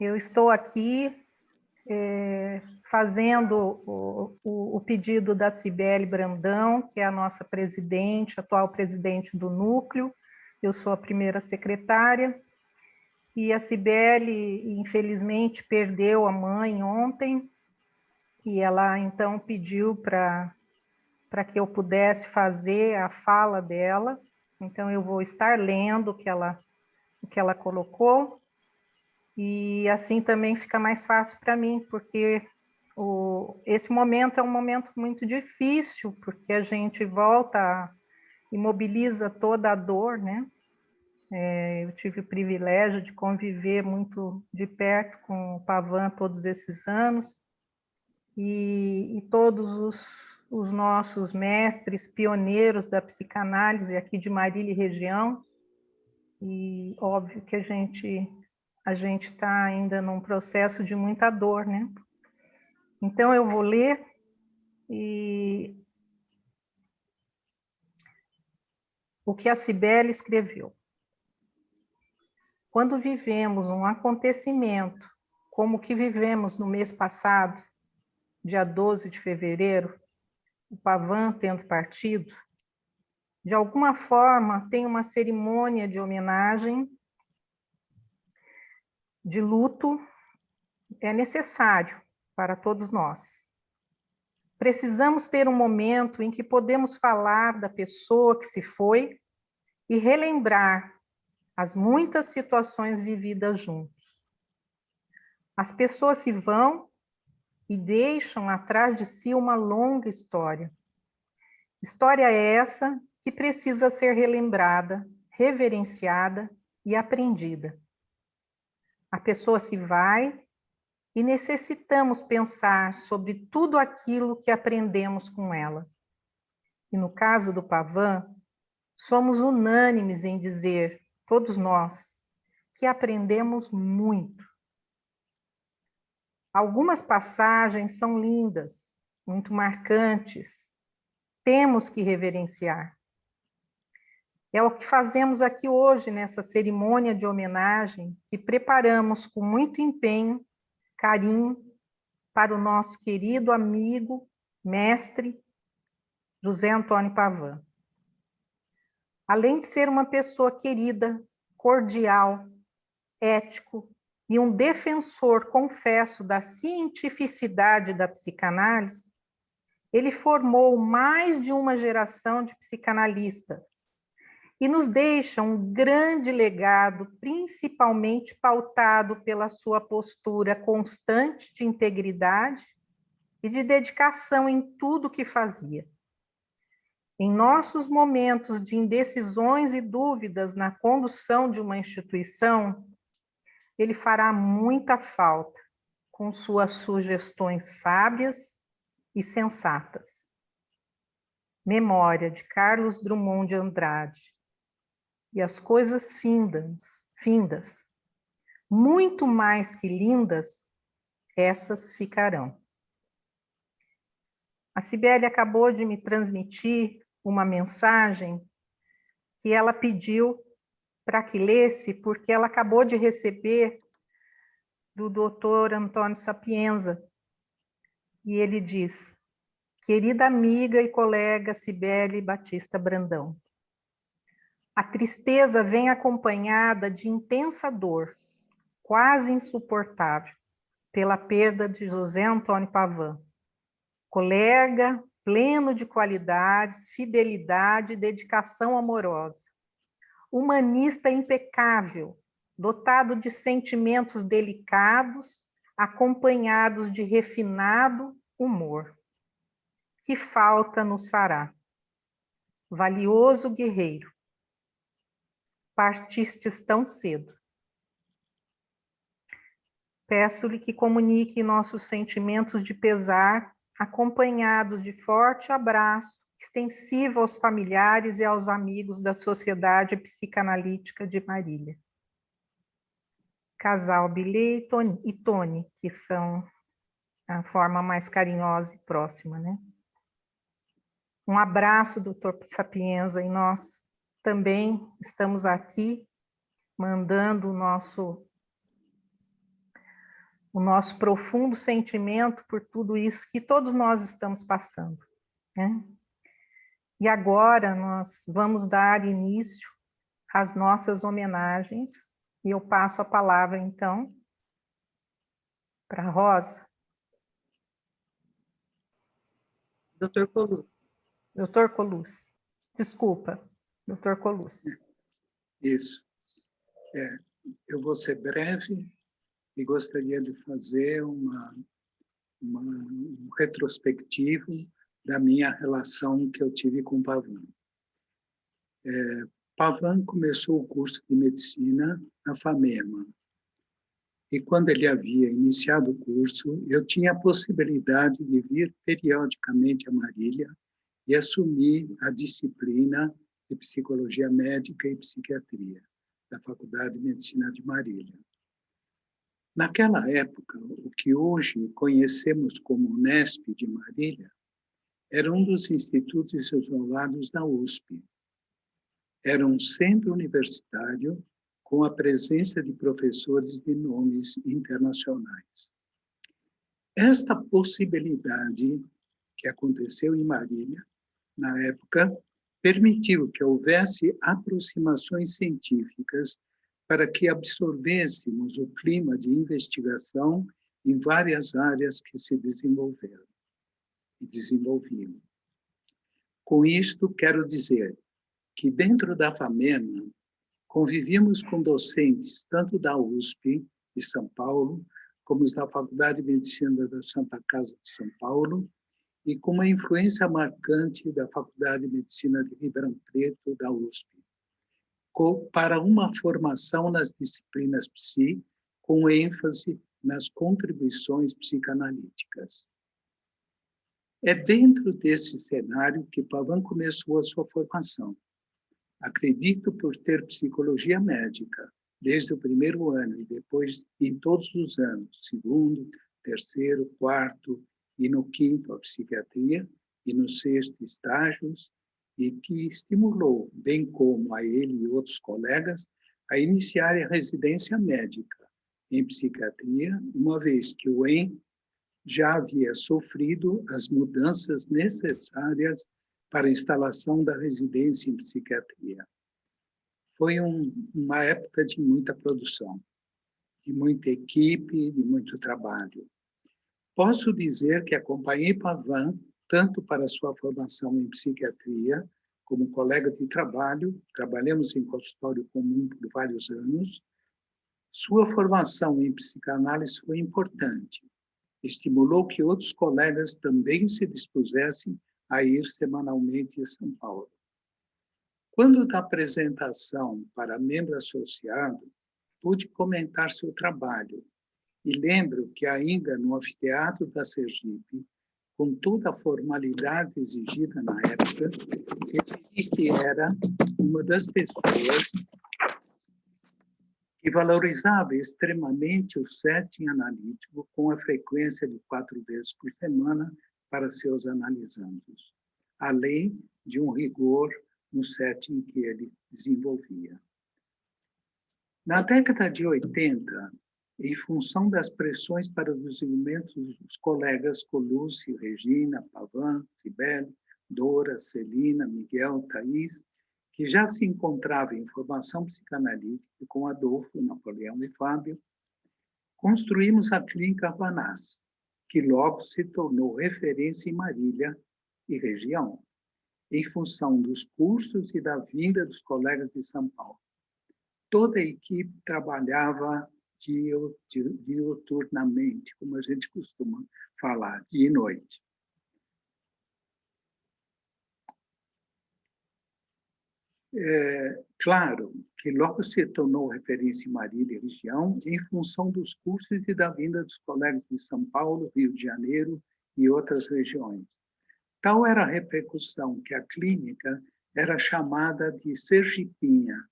Eu estou aqui fazendo o pedido da Cibele Brandão, que é a nossa presidente, atual presidente do núcleo. Eu sou a primeira secretária. E a Cibele, infelizmente, perdeu a mãe ontem, e ela então pediu para que eu pudesse fazer a fala dela. Então eu vou estar lendo o que ela colocou, e assim também fica mais fácil para mim, porque esse momento é um momento muito difícil, porque a gente volta e mobiliza toda a dor, né? Eu tive o privilégio de conviver muito de perto com o Pavan todos esses anos, e todos os nossos mestres pioneiros da psicanálise aqui de Marília e região, e óbvio que a gente está ainda num processo de muita dor, né? Então eu vou ler o que a Cibele escreveu. Quando vivemos um acontecimento como o que vivemos no mês passado, dia 12 de fevereiro, o Pavan tendo partido, de alguma forma tem uma cerimônia de homenagem, de luto, é necessário para todos nós. Precisamos ter um momento em que podemos falar da pessoa que se foi e relembrar as muitas situações vividas juntos. As pessoas se vão e deixam atrás de si uma longa história. História essa que precisa ser relembrada, reverenciada e aprendida. A pessoa se vai e necessitamos pensar sobre tudo aquilo que aprendemos com ela. E no caso do Pavan, somos unânimes em dizer, todos nós, que aprendemos muito. Algumas passagens são lindas, muito marcantes, temos que reverenciar. É o que fazemos aqui hoje, nessa cerimônia de homenagem, que preparamos com muito empenho, carinho, para o nosso querido amigo, mestre, José Antônio Pavan. Além de ser uma pessoa querida, cordial, ético e um defensor, confesso, da cientificidade da psicanálise, ele formou mais de uma geração de psicanalistas e nos deixa um grande legado, principalmente pautado pela sua postura constante de integridade e de dedicação em tudo que fazia. Em nossos momentos de indecisões e dúvidas na condução de uma instituição, ele fará muita falta com suas sugestões sábias e sensatas. Memória de Carlos Drummond de Andrade. E as coisas findas, muito mais que lindas, essas ficarão. A Cibele acabou de me transmitir uma mensagem que ela pediu para que lesse, porque ela acabou de receber do Dr. Antônio Sapienza. E ele diz: querida amiga e colega Cibele Batista Brandão, a tristeza vem acompanhada de intensa dor, quase insuportável, pela perda de José Antônio Pavan, colega pleno de qualidades, fidelidade e dedicação amorosa, humanista impecável, dotado de sentimentos delicados, acompanhados de refinado humor. Que falta nos fará? Valioso guerreiro, partistes tão cedo. Peço-lhe que comunique nossos sentimentos de pesar, acompanhados de forte abraço, extensivo aos familiares e aos amigos da Sociedade Psicanalítica de Marília. Casal Bilê e Tony, que são a forma mais carinhosa e próxima, né? Um abraço, doutor Sapienza, e nós também estamos aqui mandando o nosso o nosso profundo sentimento por tudo isso que todos nós estamos passando, né? E agora nós vamos dar início às nossas homenagens, e eu passo a palavra, então, para a Rosa. Dr. Colucci. Dr. Colucci. Desculpa, Dr. Colucci. Isso. Eu vou ser breve e gostaria de fazer um retrospectivo da minha relação que eu tive com Pavan. Pavan começou o curso de medicina na FAMEMA. E quando ele havia iniciado o curso, eu tinha a possibilidade de vir periodicamente a Marília e assumir a disciplina de Psicologia Médica e Psiquiatria da Faculdade de Medicina de Marília. Naquela época, o que hoje conhecemos como Unesp de Marília era um dos institutos isolados da USP. Era um centro universitário com a presença de professores de nomes internacionais. Esta possibilidade que aconteceu em Marília, na época, permitiu que houvesse aproximações científicas para que absorvêssemos o clima de investigação em várias áreas que se desenvolveram e desenvolviam. Com isto, quero dizer que dentro da FAMEMA convivíamos com docentes tanto da USP de São Paulo, como da Faculdade de Medicina da Santa Casa de São Paulo, e com uma influência marcante da Faculdade de Medicina de Ribeirão Preto, da USP, para uma formação nas disciplinas psi, com ênfase nas contribuições psicanalíticas. É dentro desse cenário que Pavan começou a sua formação. Acredito por ter psicologia médica desde o primeiro ano e depois em todos os anos, segundo, terceiro, quarto e no quinto a psiquiatria e no sexto estágios, e que estimulou, bem como a ele e outros colegas, a iniciar a residência médica em psiquiatria, uma vez que o EM já havia sofrido as mudanças necessárias para a instalação da residência em psiquiatria. Foi uma época de muita produção, de muita equipe, de muito trabalho. Posso dizer que acompanhei Pavan tanto para sua formação em psiquiatria, como colega de trabalho, trabalhamos em consultório comum por vários anos. Sua formação em psicanálise foi importante. Estimulou que outros colegas também se dispusessem a ir semanalmente a São Paulo. Quando da apresentação para membro associado, pude comentar seu trabalho e lembro que ainda no anfiteatro da Sergipe, com toda a formalidade exigida na época, referi que era uma das pessoas que valorizava extremamente o setting analítico com a frequência de 4 vezes por semana para seus analisandos, além de um rigor no setting que ele desenvolvia. Na década de 80, em função das pressões para o desenvolvimento dos colegas Colucci, Regina, Pavan, Cibele, Dora, Celina, Miguel, Thaís, que já se encontravam em formação psicanalítica com Adolfo, Napoleão e Fábio, construímos a Clínica Vanaz, que logo se tornou referência em Marília e região, em função dos cursos e da vinda dos colegas de São Paulo. Toda a equipe trabalhava diuturnamente, como a gente costuma falar, dia e noite. Claro que logo se tornou referência em Marília e região em função dos cursos e da vinda dos colegas de São Paulo, Rio de Janeiro e outras regiões. Tal era a repercussão que a clínica era chamada de Sergipinha,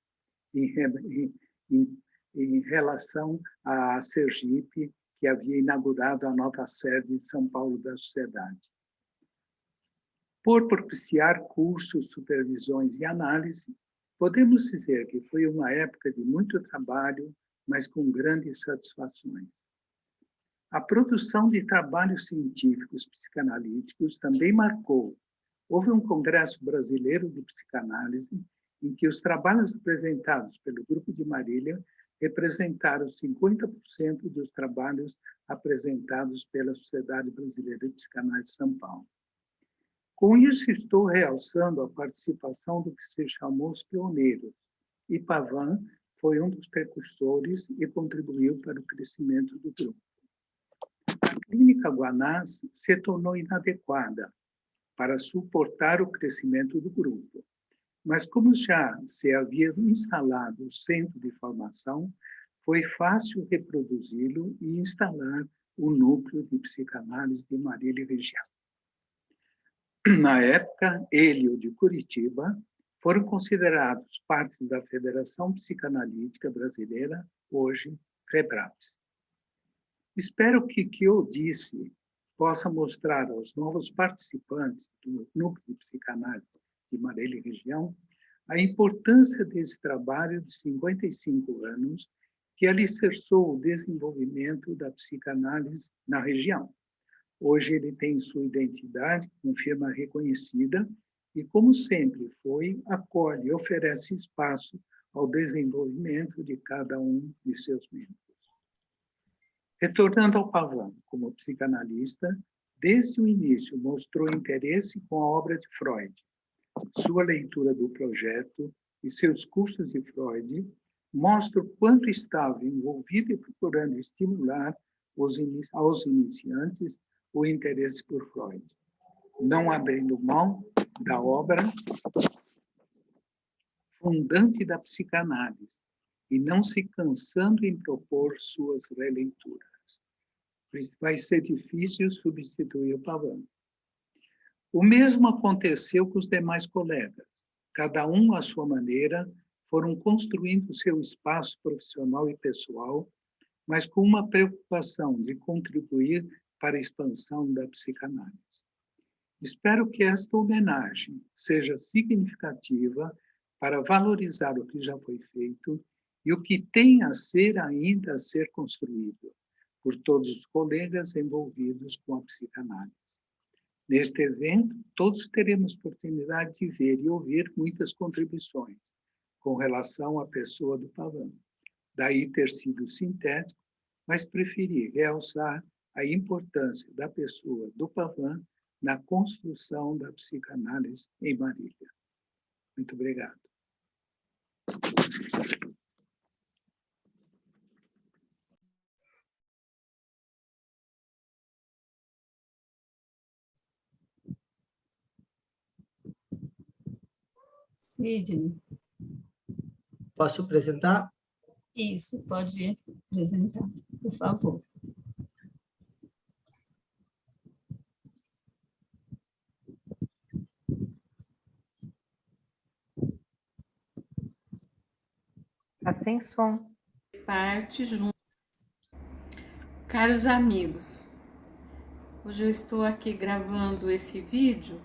em relação a Sergipe, que havia inaugurado a nova sede de São Paulo da Sociedade. Por propiciar cursos, supervisões e análise, podemos dizer que foi uma época de muito trabalho, mas com grandes satisfações. A produção de trabalhos científicos psicanalíticos também marcou. Houve um congresso brasileiro de psicanálise em que os trabalhos apresentados pelo Grupo de Marília representaram 50% dos trabalhos apresentados pela Sociedade Brasileira de Psicanálise de São Paulo. Com isso, estou realçando a participação do que se chamou os pioneiros, e Pavan foi um dos precursores e contribuiu para o crescimento do grupo. A clínica Guanás se tornou inadequada para suportar o crescimento do grupo, mas como já se havia instalado o centro de formação, foi fácil reproduzi-lo e instalar o núcleo de psicanálise de Marília região. Na época, ele e o de Curitiba foram considerados parte da Federação Psicanalítica Brasileira, hoje FEBRAPS. Espero que o que eu disse possa mostrar aos novos participantes do Núcleo de Psicanálise de Marília região a importância desse trabalho de 55 anos que alicerçou o desenvolvimento da psicanálise na região. Hoje ele tem sua identidade com firma reconhecida e, como sempre foi, acolhe e oferece espaço ao desenvolvimento de cada um de seus membros. Retornando ao Pavan, como psicanalista, desde o início mostrou interesse com a obra de Freud. Sua leitura do projeto e seus cursos de Freud mostram quanto estava envolvido e procurando estimular aos iniciantes o interesse por Freud, não abrindo mão da obra fundante da psicanálise e não se cansando em propor suas releituras. Vai ser difícil substituir o Pavan. O mesmo aconteceu com os demais colegas. Cada um, à sua maneira, foram construindo seu espaço profissional e pessoal, mas com uma preocupação de contribuir para a expansão da psicanálise. Espero que esta homenagem seja significativa para valorizar o que já foi feito e o que tem ainda a ser construído por todos os colegas envolvidos com a psicanálise. Neste evento, todos teremos oportunidade de ver e ouvir muitas contribuições com relação à pessoa do Pavan. Daí ter sido sintético, mas preferi realçar a importância da pessoa do Pavan na construção da psicanálise em Marília. Muito obrigado. Sidney. Posso apresentar? Isso, pode apresentar, por favor. Tá sem som. Parte junto. Caros amigos, hoje eu estou aqui gravando esse vídeo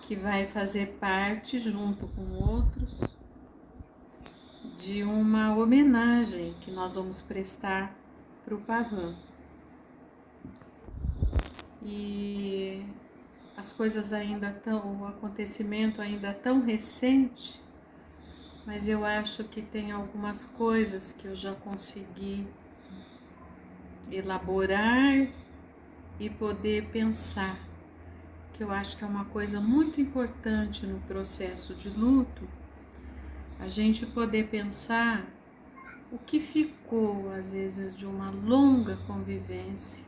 que vai fazer parte, junto com outros, de uma homenagem que nós vamos prestar para o Pavan. E as coisas o acontecimento ainda tão recente, mas eu acho que tem algumas coisas que eu já consegui elaborar e poder pensar, que eu acho que é uma coisa muito importante no processo de luto, a gente poder pensar o que ficou, às vezes, de uma longa convivência.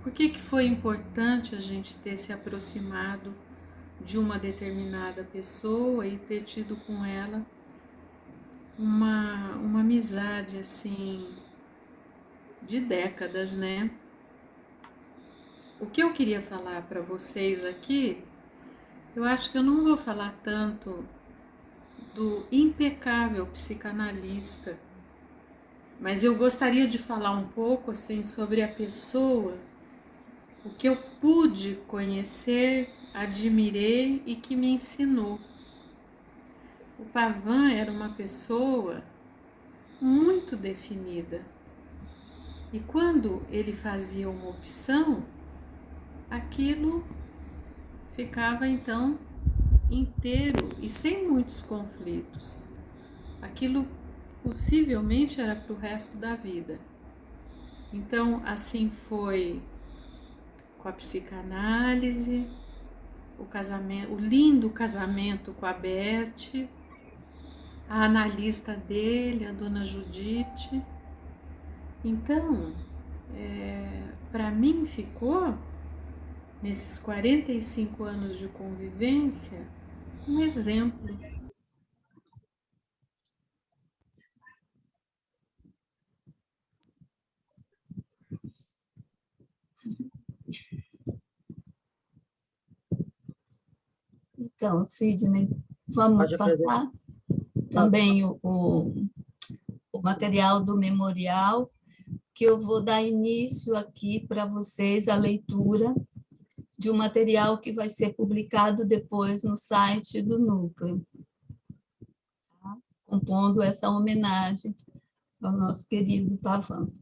Por que foi importante a gente ter se aproximado de uma determinada pessoa e ter tido com ela uma amizade, assim, de décadas, né? O que eu queria falar para vocês aqui, eu acho que eu não vou falar tanto do impecável psicanalista, mas eu gostaria de falar um pouco assim sobre a pessoa, o que eu pude conhecer, admirei e que me ensinou. O Pavan era uma pessoa muito definida. E quando ele fazia uma opção, aquilo ficava então inteiro e sem muitos conflitos. Aquilo possivelmente era para o resto da vida. Então, assim foi com a psicanálise, o casamento, o lindo casamento com a Beth, a analista dele, a dona Judite. Então, para mim ficou, nesses 45 anos de convivência, um exemplo. Então, Sidney, vamos Pode apresentar. passar também o material do memorial, que eu vou dar início aqui para vocês a leitura de um material que vai ser publicado depois no site do Núcleo, tá? Compondo essa homenagem ao nosso querido Pavão.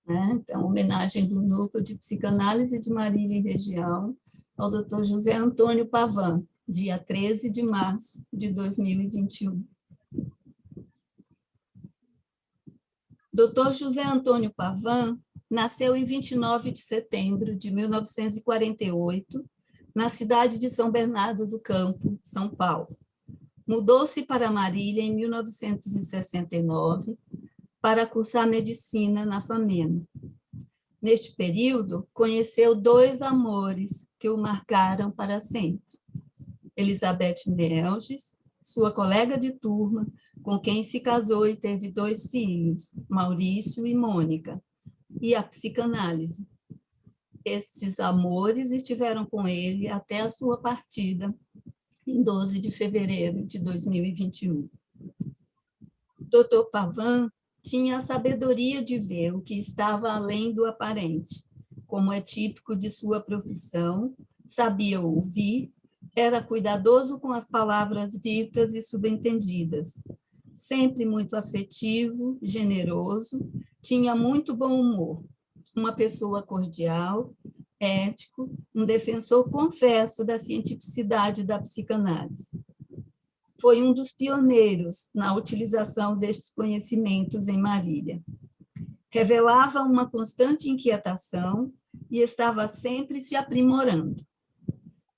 Então, homenagem do Núcleo de Psicanálise de Marília e Região ao Dr. José Antônio Pavão, dia 13 de março de 2021. Dr. José Antônio Pavão nasceu em 29 de setembro de 1948, na cidade de São Bernardo do Campo, São Paulo. Mudou-se para Marília em 1969 para cursar medicina na FAMEMA. Neste período, conheceu dois amores que o marcaram para sempre. Elizabeth Melges, sua colega de turma, com quem se casou e teve dois filhos, Maurício e Mônica, e a psicanálise. Estes amores estiveram com ele até a sua partida, em 12 de fevereiro de 2021. Dr. Pavão tinha a sabedoria de ver o que estava além do aparente, como é típico de sua profissão, sabia ouvir, era cuidadoso com as palavras ditas e subentendidas, sempre muito afetivo, generoso, tinha muito bom humor, uma pessoa cordial, ético, um defensor confesso da cientificidade da psicanálise. Foi um dos pioneiros na utilização destes conhecimentos em Marília. Revelava uma constante inquietação e estava sempre se aprimorando.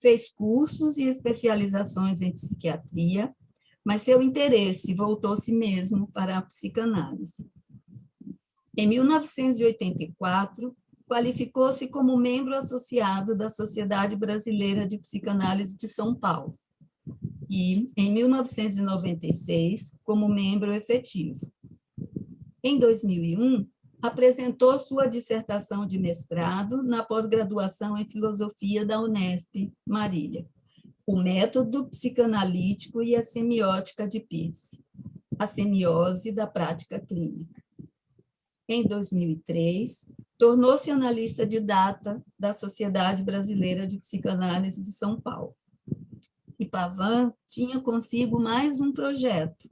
Fez cursos e especializações em psiquiatria, mas seu interesse voltou-se mesmo para a psicanálise. Em 1984, qualificou-se como membro associado da Sociedade Brasileira de Psicanálise de São Paulo e, em 1996, como membro efetivo. Em 2001, apresentou sua dissertação de mestrado na pós-graduação em Filosofia da Unesp, Marília, o método psicanalítico e a semiótica de Peirce, a semiose da prática clínica. Em 2003, tornou-se analista de data da Sociedade Brasileira de Psicanálise de São Paulo. E Pavão tinha consigo mais um projeto.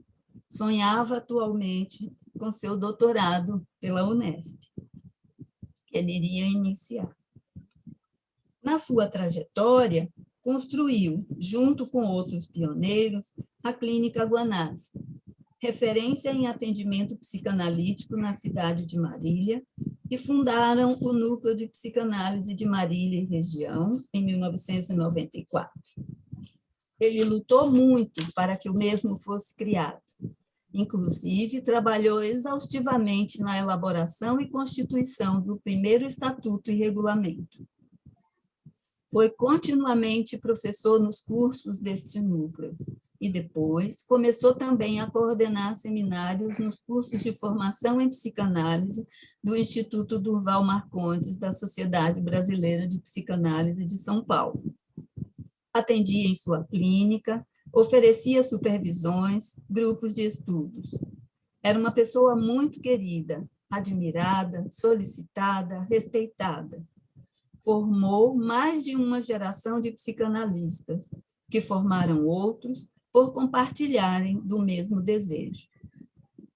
Sonhava atualmente com seu doutorado pela Unesp, que ele iria iniciar. Na sua trajetória, construiu, junto com outros pioneiros, a Clínica Guanás, referência em atendimento psicanalítico na cidade de Marília, e fundaram o Núcleo de Psicanálise de Marília e Região, em 1994. Ele lutou muito para que o mesmo fosse criado. Inclusive, trabalhou exaustivamente na elaboração e constituição do primeiro estatuto e regulamento. Foi continuamente professor nos cursos deste núcleo e depois começou também a coordenar seminários nos cursos de formação em psicanálise do Instituto Durval Marcondes da Sociedade Brasileira de Psicanálise de São Paulo. Atendia em sua clínica, oferecia supervisões, grupos de estudos. Era uma pessoa muito querida, admirada, solicitada, respeitada. Formou mais de uma geração de psicanalistas, que formaram outros por compartilharem do mesmo desejo.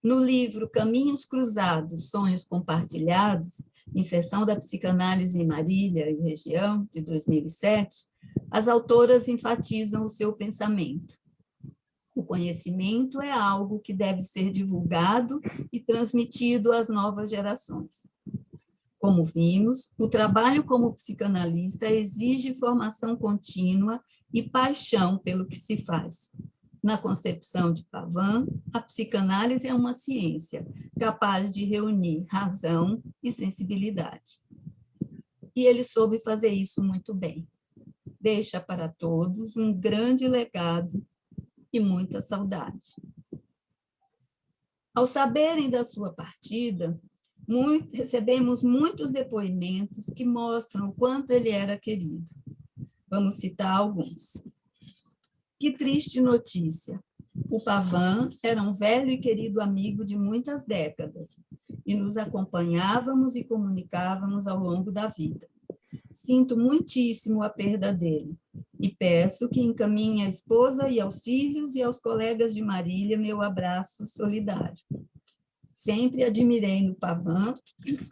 No livro Caminhos Cruzados, Sonhos Compartilhados, Inserção da Psicanálise em Marília e Região, de 2007, as autoras enfatizam o seu pensamento. O conhecimento é algo que deve ser divulgado e transmitido às novas gerações. Como vimos, o trabalho como psicanalista exige formação contínua e paixão pelo que se faz. Na concepção de Pavan, a psicanálise é uma ciência capaz de reunir razão e sensibilidade. E ele soube fazer isso muito bem. Deixa para todos um grande legado e muita saudade. Ao saberem da sua partida, recebemos muitos depoimentos que mostram o quanto ele era querido. Vamos citar alguns. Que triste notícia! O Pavan era um velho e querido amigo de muitas décadas e nos acompanhávamos e comunicávamos ao longo da vida. Sinto muitíssimo a perda dele e peço que encaminhe à esposa e aos filhos e aos colegas de Marília meu abraço solidário. Sempre admirei no Pavan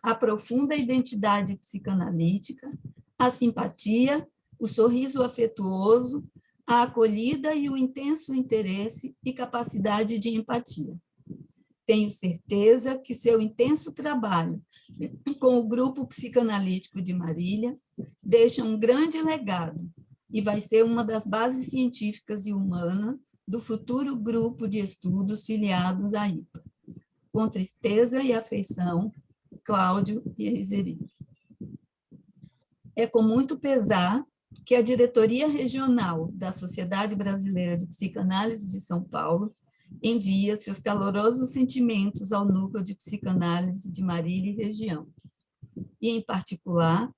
a profunda identidade psicanalítica, a simpatia, o sorriso afetuoso, a acolhida e o intenso interesse e capacidade de empatia. Tenho certeza que seu intenso trabalho com o grupo psicanalítico de Marília deixa um grande legado e vai ser uma das bases científicas e humanas do futuro grupo de estudos filiados à IPA. Com tristeza e afeição, Cláudio e Eliseric. É com muito pesar que a diretoria regional da Sociedade Brasileira de Psicanálise de São Paulo envia seus calorosos sentimentos ao Núcleo de Psicanálise de Marília e região, e, em particular,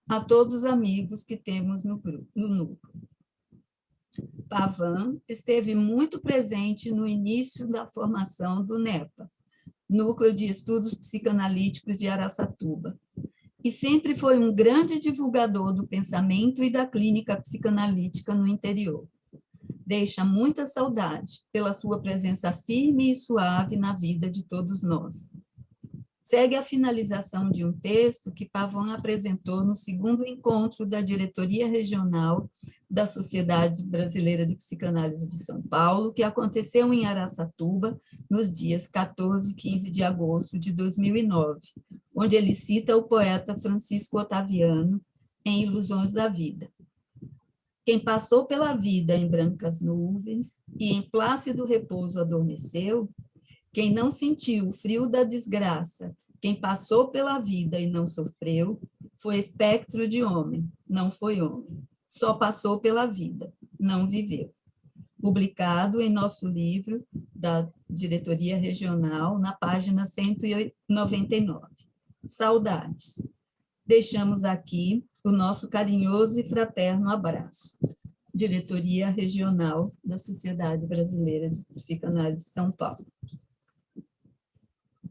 a todos os amigos que temos no núcleo. Pavan esteve muito presente no início da formação do NEPA, Núcleo de Estudos Psicanalíticos de Araçatuba, e sempre foi um grande divulgador do pensamento e da clínica psicanalítica no interior. Deixa muita saudade pela sua presença firme e suave na vida de todos nós. Segue a finalização de um texto que Pavan apresentou no segundo encontro da diretoria regional da Sociedade Brasileira de Psicanálise de São Paulo, que aconteceu em Araçatuba nos dias 14 e 15 de agosto de 2009, onde ele cita o poeta Francisco Otaviano em Ilusões da Vida. Quem passou pela vida em brancas nuvens e em plácido repouso adormeceu, quem não sentiu o frio da desgraça, quem passou pela vida e não sofreu, foi espectro de homem, não foi homem. Só passou pela vida, não viveu. Publicado em nosso livro da Diretoria Regional, na página 199. Saudades. Deixamos aqui o nosso carinhoso e fraterno abraço. Diretoria Regional da Sociedade Brasileira de Psicanálise de São Paulo.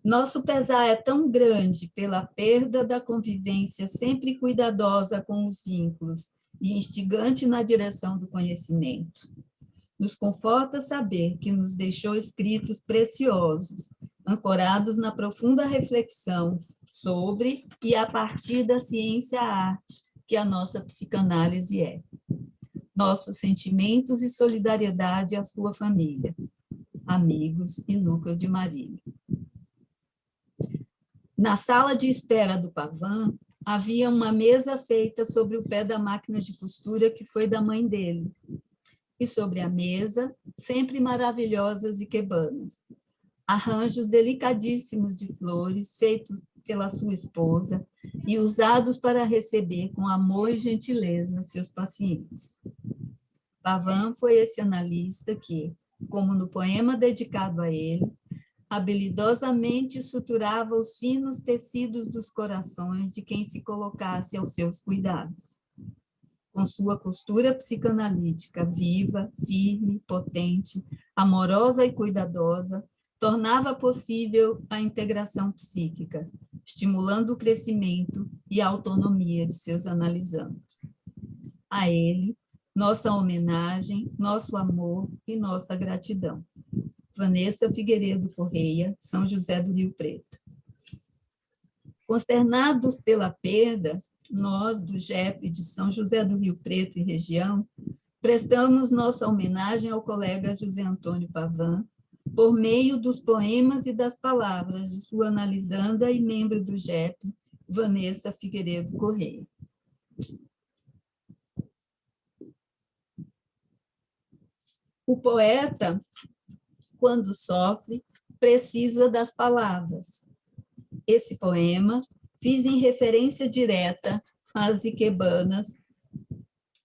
Nosso pesar é tão grande pela perda da convivência sempre cuidadosa com os vínculos e instigante na direção do conhecimento. Nos conforta saber que nos deixou escritos preciosos, ancorados na profunda reflexão sobre e a partir da ciência-arte que a nossa psicanálise é. Nossos sentimentos e solidariedade à sua família, amigos e Núcleo de Marília. Na sala de espera do Pavan, havia uma mesa feita sobre o pé da máquina de costura que foi da mãe dele. E sobre a mesa, sempre maravilhosas ikebanas, arranjos delicadíssimos de flores feitos pela sua esposa e usados para receber com amor e gentileza seus pacientes. Pavan foi esse analista que, como no poema dedicado a ele, habilidosamente suturava os finos tecidos dos corações de quem se colocasse aos seus cuidados. Com sua costura psicanalítica viva, firme, potente, amorosa e cuidadosa, tornava possível a integração psíquica, estimulando o crescimento e a autonomia de seus analisandos. A ele, nossa homenagem, nosso amor e nossa gratidão. Vanessa Figueiredo Correia, São José do Rio Preto. Consternados pela perda, nós, do GEP de São José do Rio Preto e região, prestamos nossa homenagem ao colega José Antônio Pavan, por meio dos poemas e das palavras de sua analisanda e membro do GEP, Vanessa Figueiredo Correia. O poeta, quando sofre, precisa das palavras. Esse poema fiz em referência direta às ikebanas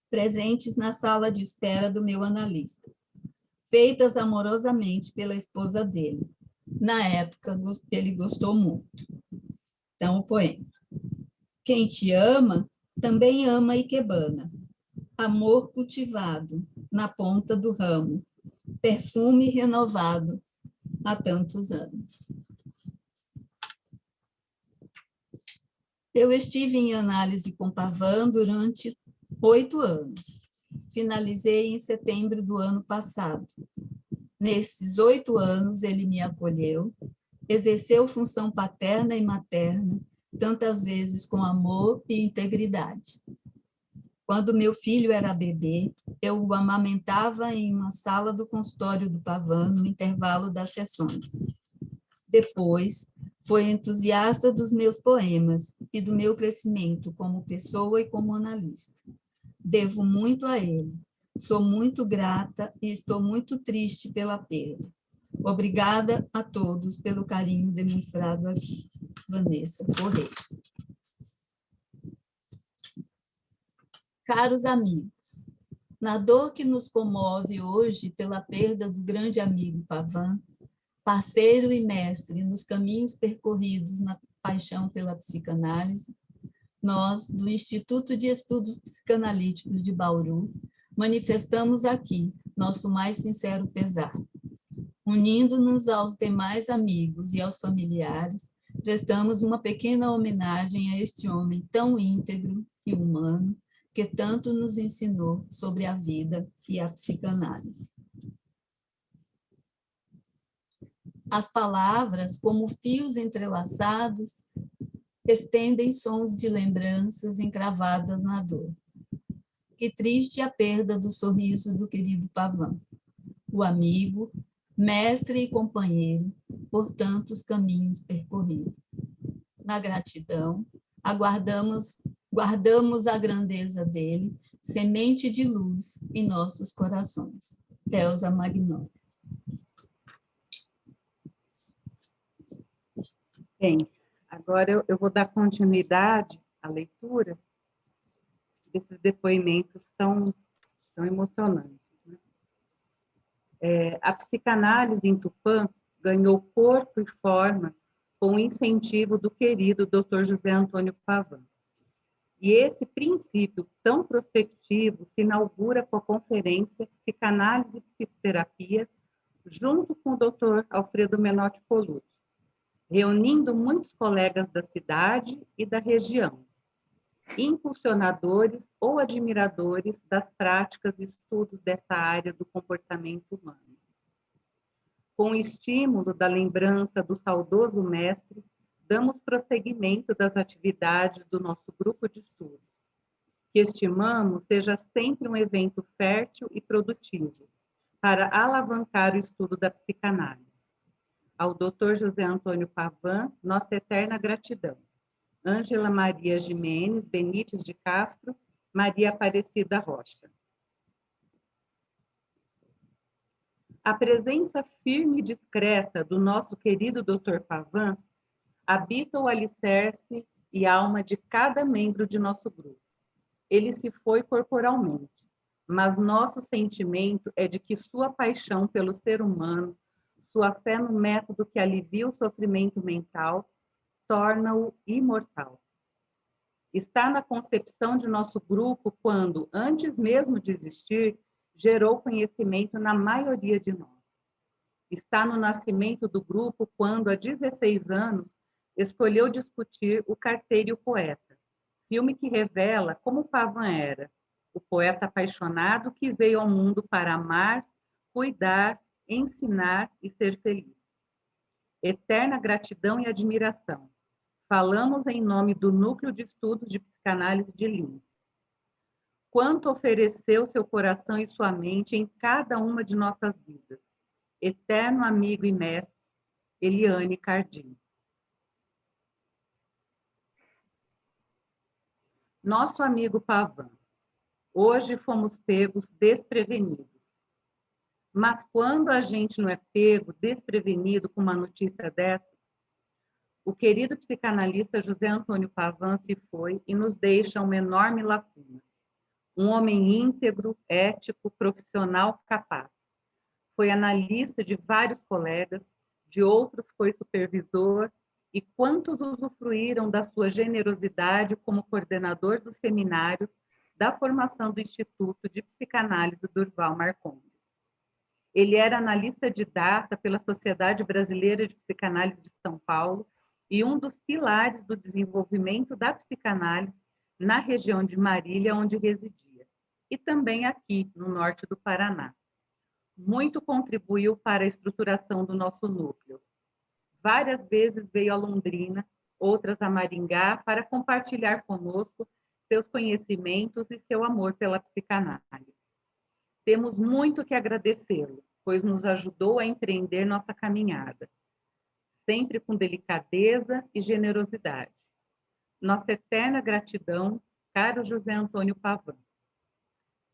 presentes na sala de espera do meu analista, feitas amorosamente pela esposa dele. Na época, ele gostou muito. Então, o poema. Quem te ama, também ama a ikebana. Amor cultivado na ponta do ramo, perfume renovado há tantos anos. Eu estive em análise com Pavan durante 8 anos. Finalizei em setembro do ano passado. Nesses 8 anos, ele me acolheu, exerceu função paterna e materna, tantas vezes com amor e integridade. Quando meu filho era bebê, eu o amamentava em uma sala do consultório do Pavan, no intervalo das sessões. Depois, foi entusiasta dos meus poemas e do meu crescimento como pessoa e como analista. Devo muito a ele. Sou muito grata e estou muito triste pela perda. Obrigada a todos pelo carinho demonstrado aqui. Vanessa Correia. Caros amigos, na dor que nos comove hoje pela perda do grande amigo Pavan, parceiro e mestre nos caminhos percorridos na paixão pela psicanálise, nós, do Instituto de Estudos Psicanalíticos de Bauru, manifestamos aqui nosso mais sincero pesar. Unindo-nos aos demais amigos e aos familiares, prestamos uma pequena homenagem a este homem tão íntegro e humano, que tanto nos ensinou sobre a vida e a psicanálise. As palavras, como fios entrelaçados, estendem sons de lembranças encravadas na dor. Que triste a perda do sorriso do querido Pavan, o amigo, mestre e companheiro, por tantos caminhos percorridos. Na gratidão, guardamos a grandeza dele, semente de luz em nossos corações. Elza Magnoli. Bem, agora eu vou dar continuidade à leitura desses depoimentos tão emocionantes. Né? A psicanálise em Tupã ganhou corpo e forma com o incentivo do querido Dr. José Antônio Pavan. E esse princípio tão prospectivo se inaugura com a conferência Psicanálise e Psicoterapia, junto com o Dr. Alfredo Menotti Colucci, reunindo muitos colegas da cidade e da região, impulsionadores ou admiradores das práticas e estudos dessa área do comportamento humano. Com o estímulo da lembrança do saudoso mestre, damos prosseguimento das atividades do nosso grupo de estudos, que estimamos seja sempre um evento fértil e produtivo para alavancar o estudo da psicanálise. Ao Dr. José Antônio Pavan, nossa eterna gratidão. Ângela Maria Jimenez, Benites de Castro, Maria Aparecida Rocha. A presença firme e discreta do nosso querido Dr. Pavan habita o alicerce e alma de cada membro de nosso grupo. Ele se foi corporalmente, mas nosso sentimento é de que sua paixão pelo ser humano, sua fé no método que alivia o sofrimento mental, torna-o imortal. Está na concepção de nosso grupo quando, antes mesmo de existir, gerou conhecimento na maioria de nós. Está no nascimento do grupo quando, há 16 anos, escolheu discutir O Carteiro e o Poeta, filme que revela como Pavan era, o poeta apaixonado que veio ao mundo para amar, cuidar ensinar e ser feliz. Eterna gratidão e admiração. Falamos em nome do Núcleo de Estudos de Psicanálise de Lins. Quanto ofereceu seu coração e sua mente em cada uma de nossas vidas. Eterno amigo e mestre, Eliane Cardim. Nosso amigo Pavan. Hoje fomos pegos desprevenidos. Mas quando a gente não é pego desprevenido com uma notícia dessa, o querido psicanalista José Antônio Pavan se foi e nos deixa uma enorme lacuna. Um homem íntegro, ético, profissional, capaz. Foi analista de vários colegas, de outros foi supervisor, e quantos usufruíram da sua generosidade como coordenador dos seminários da formação do Instituto de Psicanálise Durval Marcondes. Ele era analista de data pela Sociedade Brasileira de Psicanálise de São Paulo e um dos pilares do desenvolvimento da psicanálise na região de Marília, onde residia, e também aqui, no norte do Paraná. Muito contribuiu para a estruturação do nosso núcleo. Várias vezes veio a Londrina, outras a Maringá, para compartilhar conosco seus conhecimentos e seu amor pela psicanálise. Temos muito que agradecê-lo, pois nos ajudou a empreender nossa caminhada, sempre com delicadeza e generosidade. Nossa eterna gratidão, caro José Antônio Pavan.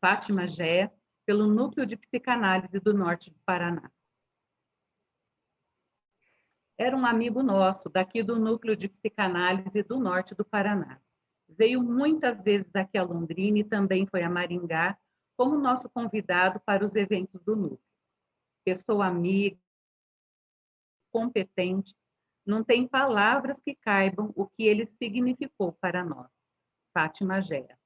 Fátima Gé, pelo Núcleo de Psicanálise do Norte do Paraná. Era um amigo nosso, daqui do Núcleo de Psicanálise do Norte do Paraná. Veio muitas vezes aqui a Londrina e também foi a Maringá, como nosso convidado para os eventos do Núcleo. Pessoa amiga, competente, não tem palavras que caibam o que ele significou para nós. Fátima Gera.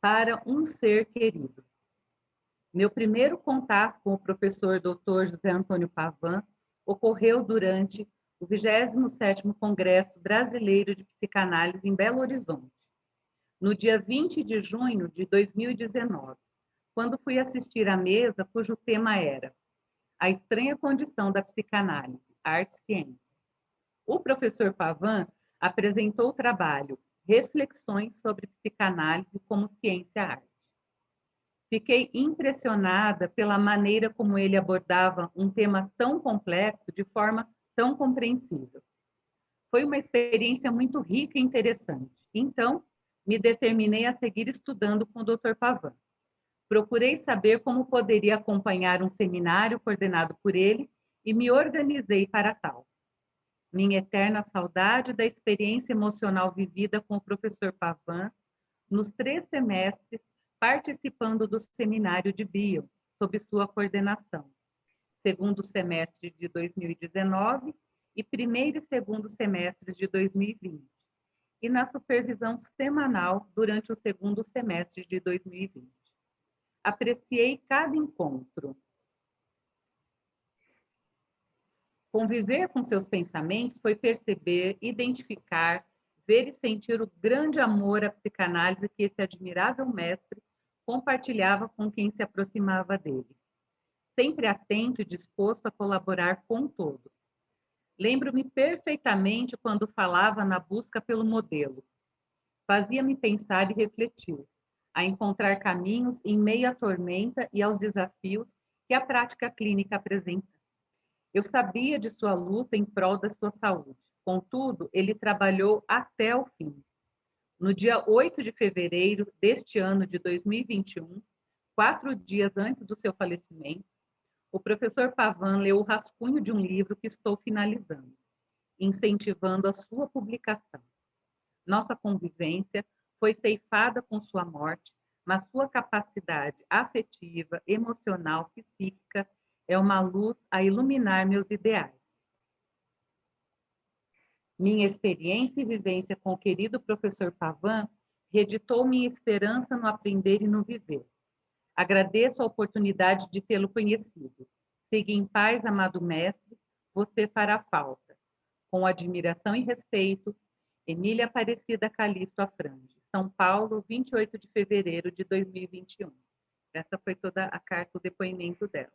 Para um ser querido. Meu primeiro contato com o professor Dr. José Antônio Pavan ocorreu durante o 27º Congresso Brasileiro de Psicanálise em Belo Horizonte, no dia 20 de junho de 2019, quando fui assistir à mesa cujo tema era A Estranha Condição da Psicanálise, Arte e Ciência. O professor Pavan apresentou o trabalho Reflexões sobre Psicanálise como Ciência-Arte. Fiquei impressionada pela maneira como ele abordava um tema tão complexo de forma tão compreensível. Foi uma experiência muito rica e interessante. Então, me determinei a seguir estudando com o Dr. Pavan. Procurei saber como poderia acompanhar um seminário coordenado por ele e me organizei para tal. Minha eterna saudade da experiência emocional vivida com o professor Pavan nos 3 semestres participando do seminário de Bio, sob sua coordenação, segundo semestre de 2019 e primeiro e segundo semestres de 2020, e na supervisão semanal durante o segundo semestre de 2020. Apreciei cada encontro. Conviver com seus pensamentos foi perceber, identificar, ver e sentir o grande amor à psicanálise que esse admirável mestre compartilhava com quem se aproximava dele. Sempre atento e disposto a colaborar com todos. Lembro-me perfeitamente quando falava na busca pelo modelo. Fazia-me pensar e refletir, a encontrar caminhos em meio à tormenta e aos desafios que a prática clínica apresenta. Eu sabia de sua luta em prol da sua saúde. Contudo, ele trabalhou até o fim. No dia 8 de fevereiro deste ano de 2021, 4 dias antes do seu falecimento, o professor Pavan leu o rascunho de um livro que estou finalizando, incentivando a sua publicação. Nossa convivência foi ceifada com sua morte, mas sua capacidade afetiva, emocional, psíquica é uma luz a iluminar meus ideais. Minha experiência e vivência com o querido professor Pavan reeditou minha esperança no aprender e no viver. Agradeço a oportunidade de tê-lo conhecido. Siga em paz, amado mestre, você fará falta. Com admiração e respeito, Emília Aparecida Calixto Afrande, São Paulo, 28 de fevereiro de 2021. Essa foi toda a carta, o depoimento dela.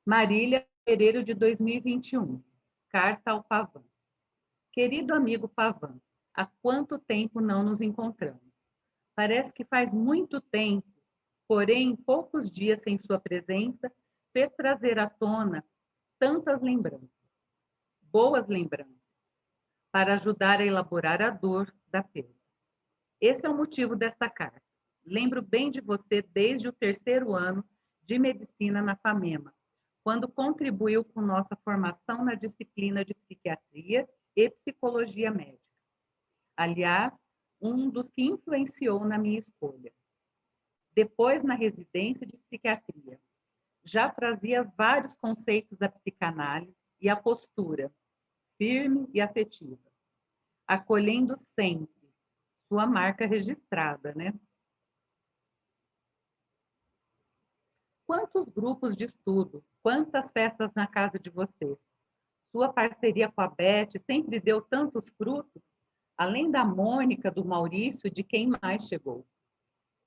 Marília, fevereiro de 2021. Carta ao Pavan. Querido amigo Pavan, há quanto tempo não nos encontramos? Parece que faz muito tempo, porém, em poucos dias sem sua presença, fez trazer à tona tantas lembranças, boas lembranças, para ajudar a elaborar a dor da perda. Esse é o motivo desta carta. Lembro bem de você desde o 3º ano de medicina na FAMEMA, quando contribuiu com nossa formação na disciplina de psiquiatria e psicologia médica. Aliás, um dos que influenciou na minha escolha. Depois, na residência de psiquiatria, já trazia vários conceitos da psicanálise e a postura firme e afetiva, acolhendo sempre sua marca registrada, né? Quantos grupos de estudo, quantas festas na casa de vocês? Sua parceria com a Beth sempre deu tantos frutos, além da Mônica, do Maurício e de quem mais chegou.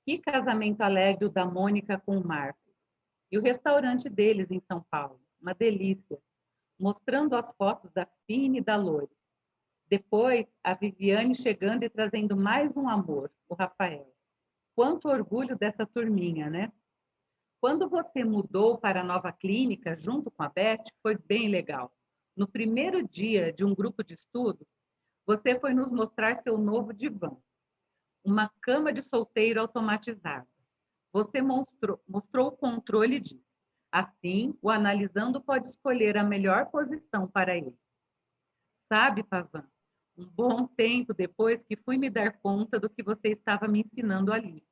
Que casamento alegre o da Mônica com o Marcos. E o restaurante deles em São Paulo, uma delícia, mostrando as fotos da Fine e da Lore. Depois, a Viviane chegando e trazendo mais um amor, o Rafael. Quanto orgulho dessa turminha, né? Quando você mudou para a nova clínica, junto com a Beth, foi bem legal. No primeiro dia de um grupo de estudo, você foi nos mostrar seu novo divã, uma cama de solteiro automatizada. Você mostrou o controle disso. Assim, o analisando pode escolher a melhor posição para ele. Sabe, Pavan, um bom tempo depois que fui me dar conta do que você estava me ensinando ali.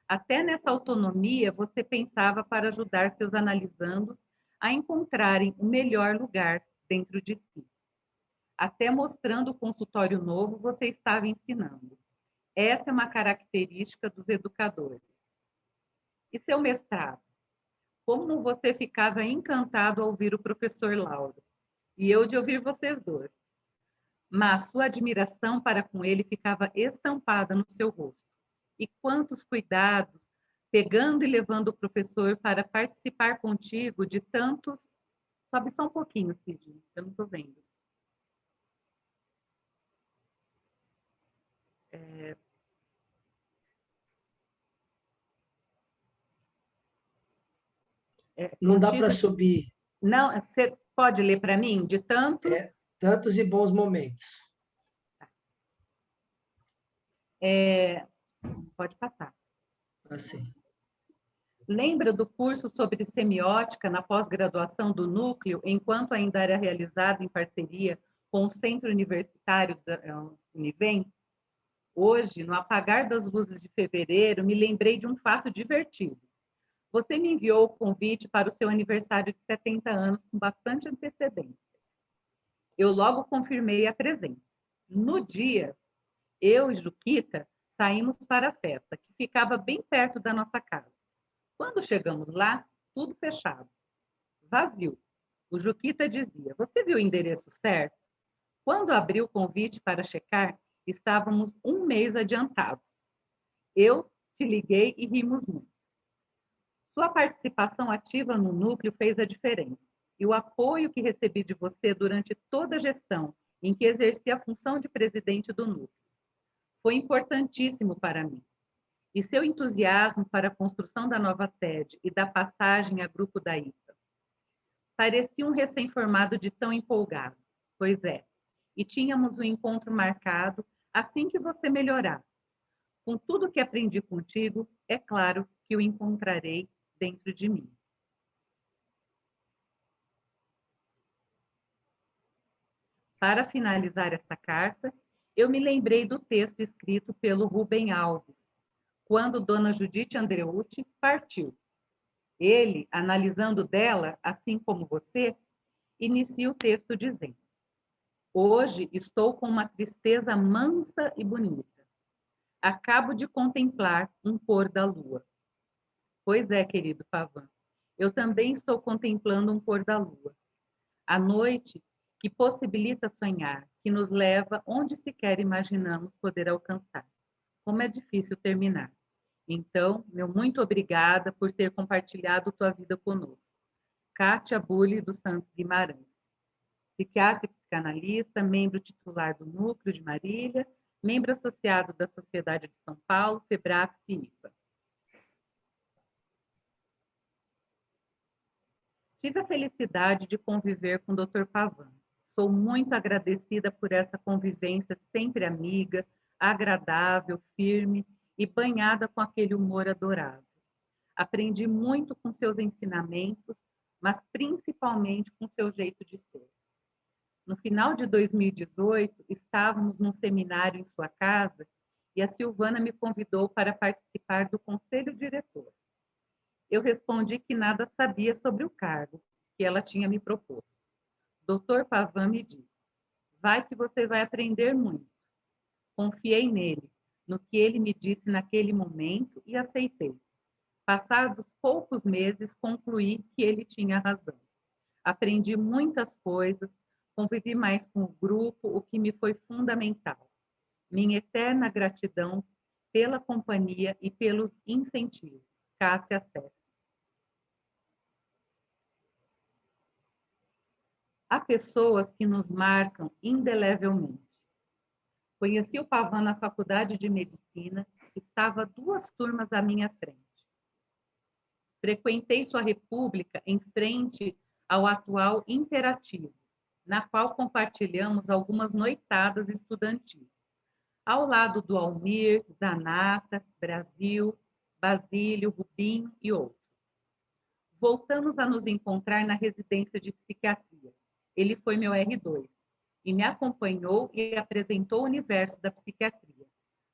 Até nessa autonomia, você pensava para ajudar seus analisandos a encontrarem o melhor lugar dentro de si. Até mostrando o consultório novo, você estava ensinando. Essa é uma característica dos educadores. E seu mestrado? Como você ficava encantado ao ouvir o professor Lauro, e eu de ouvir vocês dois. Mas sua admiração para com ele ficava estampada no seu rosto. E quantos cuidados, pegando e levando o professor para participar contigo de tantos... Sobe só um pouquinho, Cid, eu não estou vendo. Não dá para subir. Não, você pode ler para mim? De tantos... Tantos e bons momentos. Pode passar. Assim. Lembra do curso sobre semiótica na pós-graduação do Núcleo, enquanto ainda era realizado em parceria com o Centro Universitário da Univem? Hoje, no apagar das luzes de fevereiro, me lembrei de um fato divertido. Você me enviou o convite para o seu aniversário de 70 anos com bastante antecedência. Eu logo confirmei a presença. No dia, eu e Juquita saímos para a festa, que ficava bem perto da nossa casa. Quando chegamos lá, tudo fechado, vazio. O Juquita dizia, você viu o endereço certo? Quando abri o convite para checar, estávamos 1 mês adiantados. Eu te liguei e rimos muito. Sua participação ativa no núcleo fez a diferença. E o apoio que recebi de você durante toda a gestão em que exerci a função de presidente do núcleo foi importantíssimo para mim. E seu entusiasmo para a construção da nova sede e da passagem a grupo da IPA. Parecia um recém-formado de tão empolgado. Pois é. E tínhamos um encontro marcado assim que você melhorar. Com tudo que aprendi contigo, é claro que o encontrarei dentro de mim. Para finalizar esta carta, eu me lembrei do texto escrito pelo Rubem Alves, quando Dona Judite Andreucci partiu. Ele, analisando dela, assim como você, inicia o texto dizendo: hoje estou com uma tristeza mansa e bonita. Acabo de contemplar um pôr da lua. Pois é, querido Pavan, eu também estou contemplando um pôr da lua. A noite que possibilita sonhar, que nos leva onde sequer imaginamos poder alcançar. Como é difícil terminar. Então, meu muito obrigada por ter compartilhado tua vida conosco. Kátia Bulli dos Santos Guimarães, psiquiatra e psicanalista, membro titular do Núcleo de Marília, membro associado da Sociedade de São Paulo, FEBRAPS e IPA. Tive a felicidade de conviver com o Dr. Pavan. Sou muito agradecida por essa convivência sempre amiga, agradável, firme e banhada com aquele humor adorável. Aprendi muito com seus ensinamentos, mas principalmente com seu jeito de ser. No final de 2018, estávamos num seminário em sua casa e a Silvana me convidou para participar do conselho diretor. Eu respondi que nada sabia sobre o cargo que ela tinha me proposto. Dr. Pavan me disse: vai que você vai aprender muito. Confiei nele, no que ele me disse naquele momento e aceitei. Passados poucos meses, concluí que ele tinha razão. Aprendi muitas coisas, convivi mais com o grupo, o que me foi fundamental. Minha eterna gratidão pela companhia e pelos incentivos. Cássia Sérgio. Há pessoas que nos marcam indelevelmente. Conheci o Pavan na faculdade de medicina, estava 2 turmas à minha frente. Frequentei sua república em frente ao atual Interativo, na qual compartilhamos algumas noitadas estudantis, ao lado do Almir, Zanata, Brasil, Basílio, Rubinho e outros. Voltamos a nos encontrar na residência de psiquiatria. Ele foi meu R2 e me acompanhou e apresentou o universo da psiquiatria,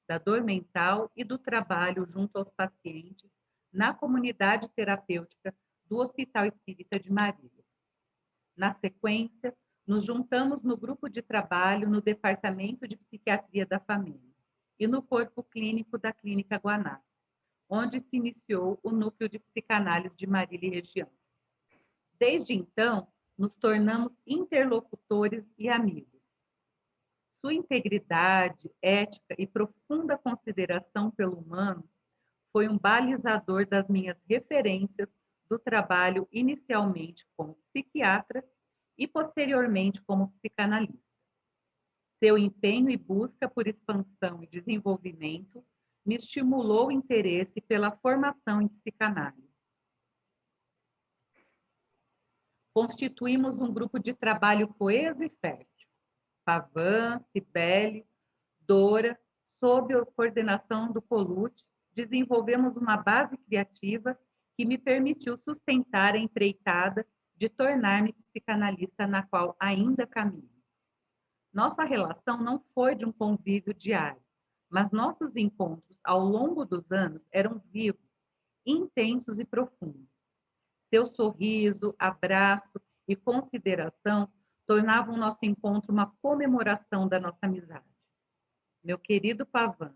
da dor mental e do trabalho junto aos pacientes na comunidade terapêutica do Hospital Espírita de Marília. Na sequência, nos juntamos no grupo de trabalho no Departamento de Psiquiatria da Família e no corpo clínico da Clínica Guaná, onde se iniciou o Núcleo de Psicanálise de Marília e região. Desde então, nos tornamos interlocutores e amigos. Sua integridade, ética e profunda consideração pelo humano foi um balizador das minhas referências do trabalho inicialmente como psiquiatra e posteriormente como psicanalista. Seu empenho e busca por expansão e desenvolvimento me estimulou o interesse pela formação em psicanálise. Constituímos um grupo de trabalho coeso e fértil. Pavan, Cibele, Dora, sob a coordenação do Colucci, desenvolvemos uma base criativa que me permitiu sustentar a empreitada de tornar-me psicanalista na qual ainda caminho. Nossa relação não foi de um convívio diário, mas nossos encontros ao longo dos anos eram vivos, intensos e profundos. Seu sorriso, abraço e consideração tornavam o nosso encontro uma comemoração da nossa amizade. Meu querido Pavan,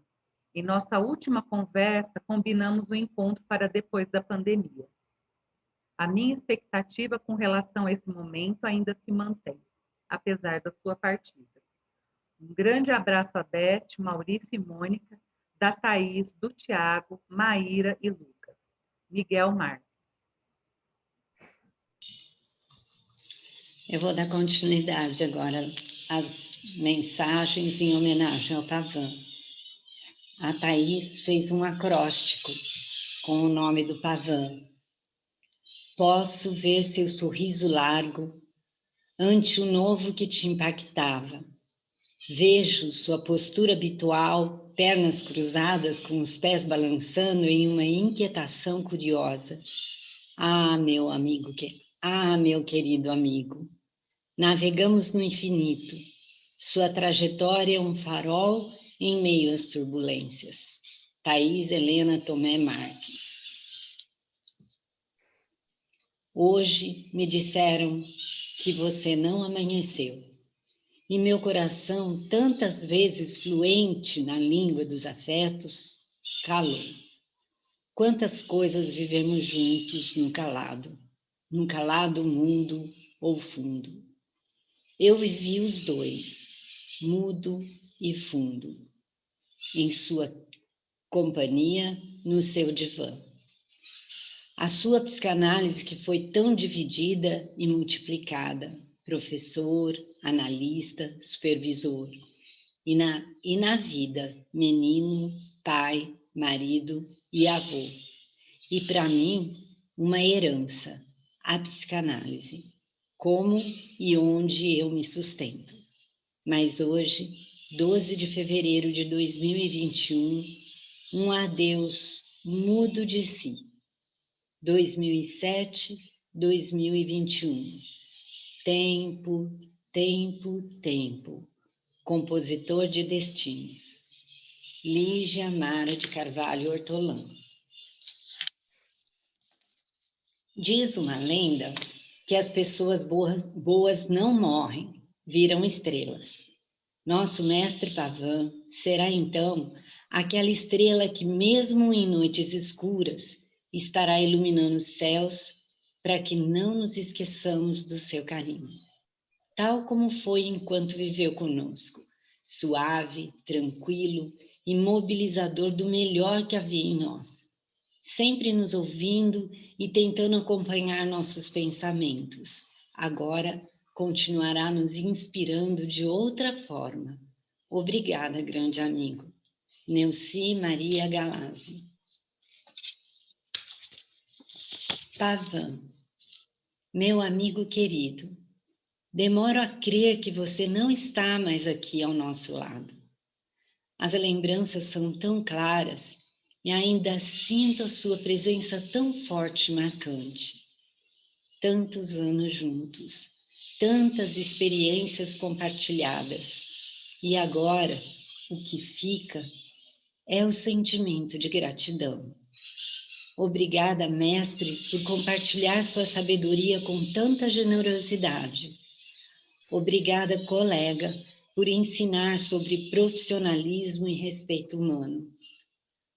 em nossa última conversa, combinamos o encontro para depois da pandemia. A minha expectativa com relação a esse momento ainda se mantém, apesar da sua partida. Um grande abraço a Beth, Maurício e Mônica, da Thaís, do Tiago, Maíra e Lucas. Miguel Marques. Eu vou dar continuidade agora às mensagens em homenagem ao Pavan. A Thaís fez um acróstico com o nome do Pavan. Posso ver seu sorriso largo ante o novo que te impactava. Vejo sua postura habitual, pernas cruzadas com os pés balançando em uma inquietação curiosa. Ah, meu querido amigo, navegamos no infinito. Sua trajetória é um farol em meio às turbulências. Thaís Helena Tomé Marques. Hoje me disseram que você não amanheceu. E meu coração, tantas vezes fluente na língua dos afetos, calou. Quantas coisas vivemos juntos num calado mundo ou fundo. Eu vivi os dois, mudo e fundo, em sua companhia no seu divã. A sua psicanálise que foi tão dividida e multiplicada, professor, analista, supervisor, e na vida, menino, pai, marido e avô. E para mim, uma herança, a psicanálise, como e onde eu me sustento. Mas hoje, 12 de fevereiro de 2021, um adeus mudo de si. 2007, 2021. Tempo, tempo, tempo. Compositor de destinos. Lígia Mara de Carvalho Hortolã. Diz uma lenda que as pessoas boas não morrem, viram estrelas. Nosso mestre Pavan será então aquela estrela que, mesmo em noites escuras, estará iluminando os céus para que não nos esqueçamos do seu carinho. Tal como foi enquanto viveu conosco, suave, tranquilo e mobilizador do melhor que havia em nós, sempre nos ouvindo e tentando acompanhar nossos pensamentos. Agora continuará nos inspirando de outra forma. Obrigada, grande amigo. Neuci Maria Galazzi. Pavan, meu amigo querido, demoro a crer que você não está mais aqui ao nosso lado. As lembranças são tão claras e ainda sinto a sua presença tão forte e marcante. Tantos anos juntos, tantas experiências compartilhadas. E agora, o que fica é o sentimento de gratidão. Obrigada, mestre, por compartilhar sua sabedoria com tanta generosidade. Obrigada, colega, por ensinar sobre profissionalismo e respeito humano.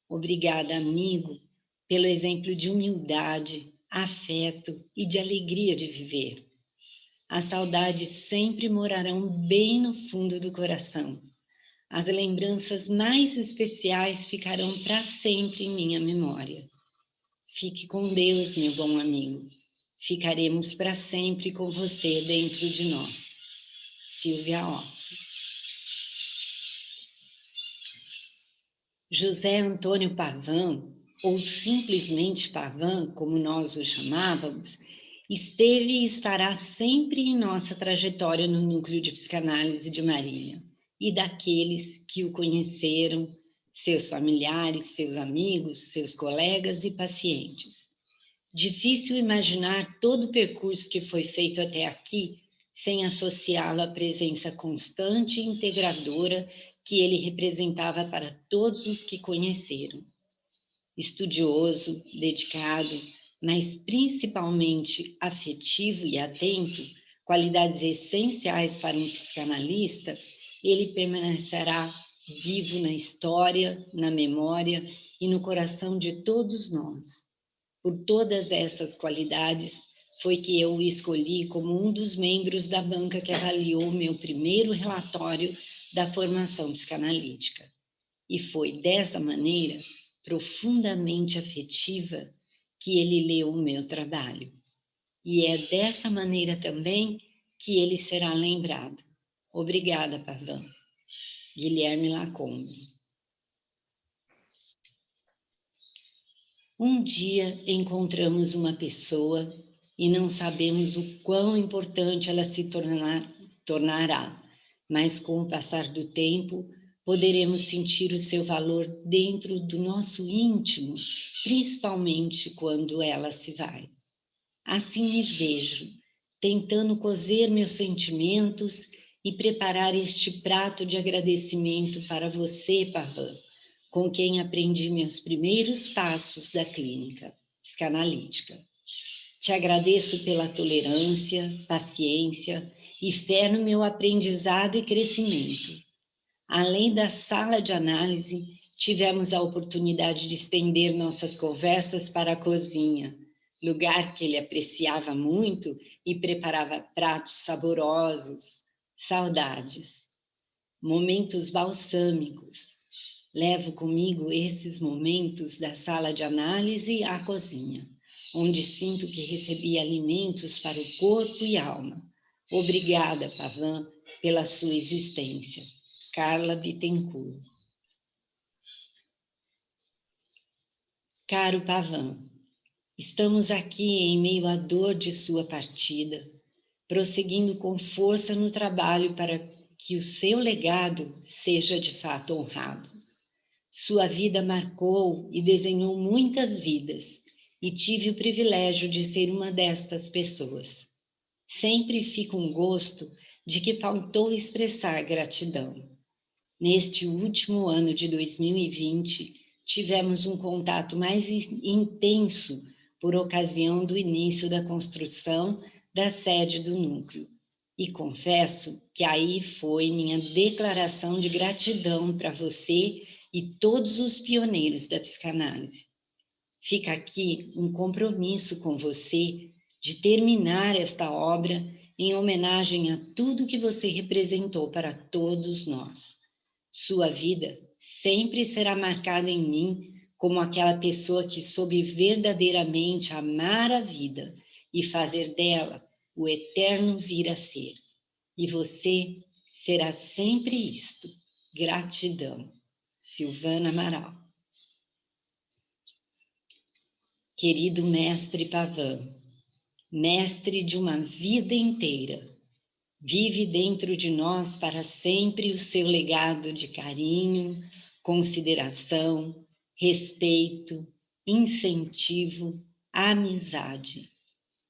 Obrigada, amigo, pelo exemplo de humildade, afeto e de alegria de viver. As saudades sempre morarão bem no fundo do coração. As lembranças mais especiais ficarão para sempre em minha memória. Fique com Deus, meu bom amigo. Ficaremos para sempre com você dentro de nós. Silvia Occhi. José Antônio Pavan, ou simplesmente Pavan, como nós o chamávamos, esteve e estará sempre em nossa trajetória no núcleo de psicanálise de Marília e daqueles que o conheceram, seus familiares, seus amigos, seus colegas e pacientes. Difícil imaginar todo o percurso que foi feito até aqui sem associá-lo à presença constante e integradora que ele representava para todos os que conheceram. Estudioso, dedicado, mas principalmente afetivo e atento, qualidades essenciais para um psicanalista, ele permanecerá vivo na história, na memória e no coração de todos nós. Por todas essas qualidades, foi que eu o escolhi como um dos membros da banca que avaliou o meu primeiro relatório da formação psicanalítica. E foi dessa maneira, profundamente afetiva, que ele leu o meu trabalho. E é dessa maneira também que ele será lembrado. Obrigada, Pavan. Guilherme Lacombe. Um dia encontramos uma pessoa e não sabemos o quão importante ela se tornará, mas com o passar do tempo, poderemos sentir o seu valor dentro do nosso íntimo, principalmente quando ela se vai. Assim me vejo, tentando cozer meus sentimentos e preparar este prato de agradecimento para você, Pavan, com quem aprendi meus primeiros passos da clínica psicanalítica. Te agradeço pela tolerância, paciência e fé no meu aprendizado e crescimento. Além da sala de análise, tivemos a oportunidade de estender nossas conversas para a cozinha, lugar que ele apreciava muito e preparava pratos saborosos, saudades, momentos balsâmicos. Levo comigo esses momentos da sala de análise à cozinha, onde sinto que recebi alimentos para o corpo e alma. Obrigada, Pavan, pela sua existência. Carla Bittencourt. Caro Pavan, estamos aqui em meio à dor de sua partida, prosseguindo com força no trabalho para que o seu legado seja de fato honrado. Sua vida marcou e desenhou muitas vidas, e tive o privilégio de ser uma destas pessoas. Sempre fico um gosto de que faltou expressar gratidão. Neste último ano de 2020, tivemos um contato mais intenso por ocasião do início da construção da sede do núcleo. E confesso que aí foi minha declaração de gratidão para você e todos os pioneiros da psicanálise. Fica aqui um compromisso com você de terminar esta obra em homenagem a tudo que você representou para todos nós. Sua vida sempre será marcada em mim como aquela pessoa que soube verdadeiramente amar a vida e fazer dela o eterno vir a ser. E você será sempre isto. Gratidão. Silvana Amaral. Querido mestre Pavan, mestre de uma vida inteira, vive dentro de nós para sempre o seu legado de carinho, consideração, respeito, incentivo, amizade,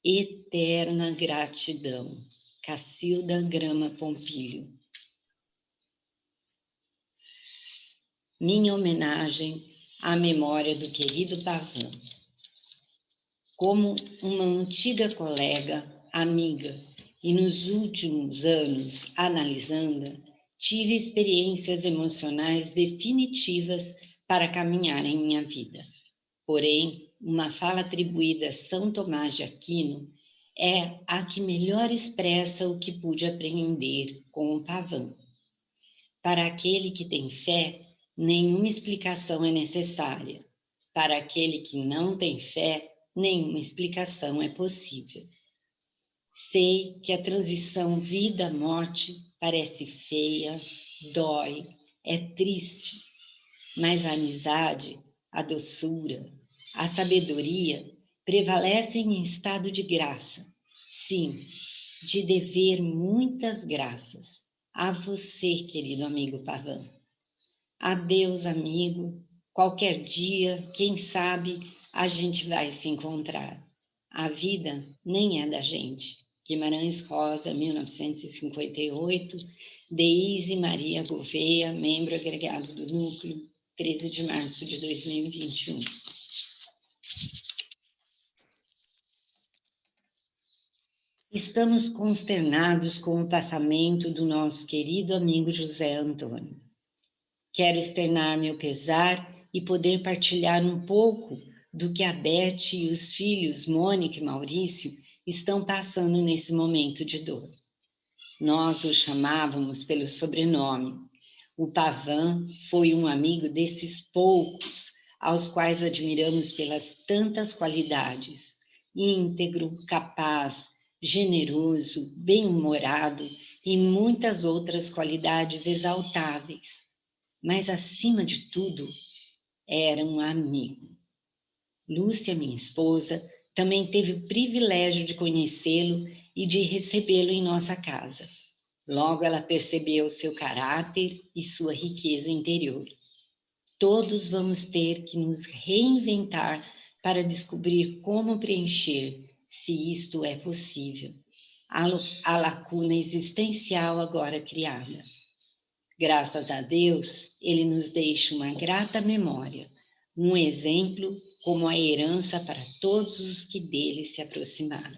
eterna gratidão. Cacilda Grama Pompilho. Minha homenagem à memória do querido Pavan. Como uma antiga colega, amiga, e nos últimos anos, analisando, tive experiências emocionais definitivas para caminhar em minha vida. Porém, uma fala atribuída a São Tomás de Aquino é a que melhor expressa o que pude aprender com o Pavan. Para aquele que tem fé, nenhuma explicação é necessária. Para aquele que não tem fé, nenhuma explicação é possível. Sei que a transição vida-morte parece feia, dói, é triste, mas a amizade, a doçura, a sabedoria prevalecem em estado de graça. Sim, de dever muitas graças a você, querido amigo Pavan. Adeus, amigo. Qualquer dia, quem sabe, a gente vai se encontrar. A vida nem é da gente. Guimarães Rosa, 1958, Deise Maria Gouveia, membro agregado do Núcleo, 13 de março de 2021. Estamos consternados com o passamento do nosso querido amigo José Antônio. Quero externar meu pesar e poder partilhar um pouco do que a Beth e os filhos, Mônica e Maurício, estão passando nesse momento de dor. Nós o chamávamos pelo sobrenome. O Pavan foi um amigo desses poucos, aos quais admiramos pelas tantas qualidades: íntegro, capaz, generoso, bem-humorado e muitas outras qualidades exaltáveis. Mas, acima de tudo, era um amigo. Lúcia, minha esposa, também teve o privilégio de conhecê-lo e de recebê-lo em nossa casa. Logo ela percebeu seu caráter e sua riqueza interior. Todos vamos ter que nos reinventar para descobrir como preencher, se isto é possível, a lacuna existencial agora criada. Graças a Deus, ele nos deixa uma grata memória, um exemplo como a herança para todos os que dele se aproximaram.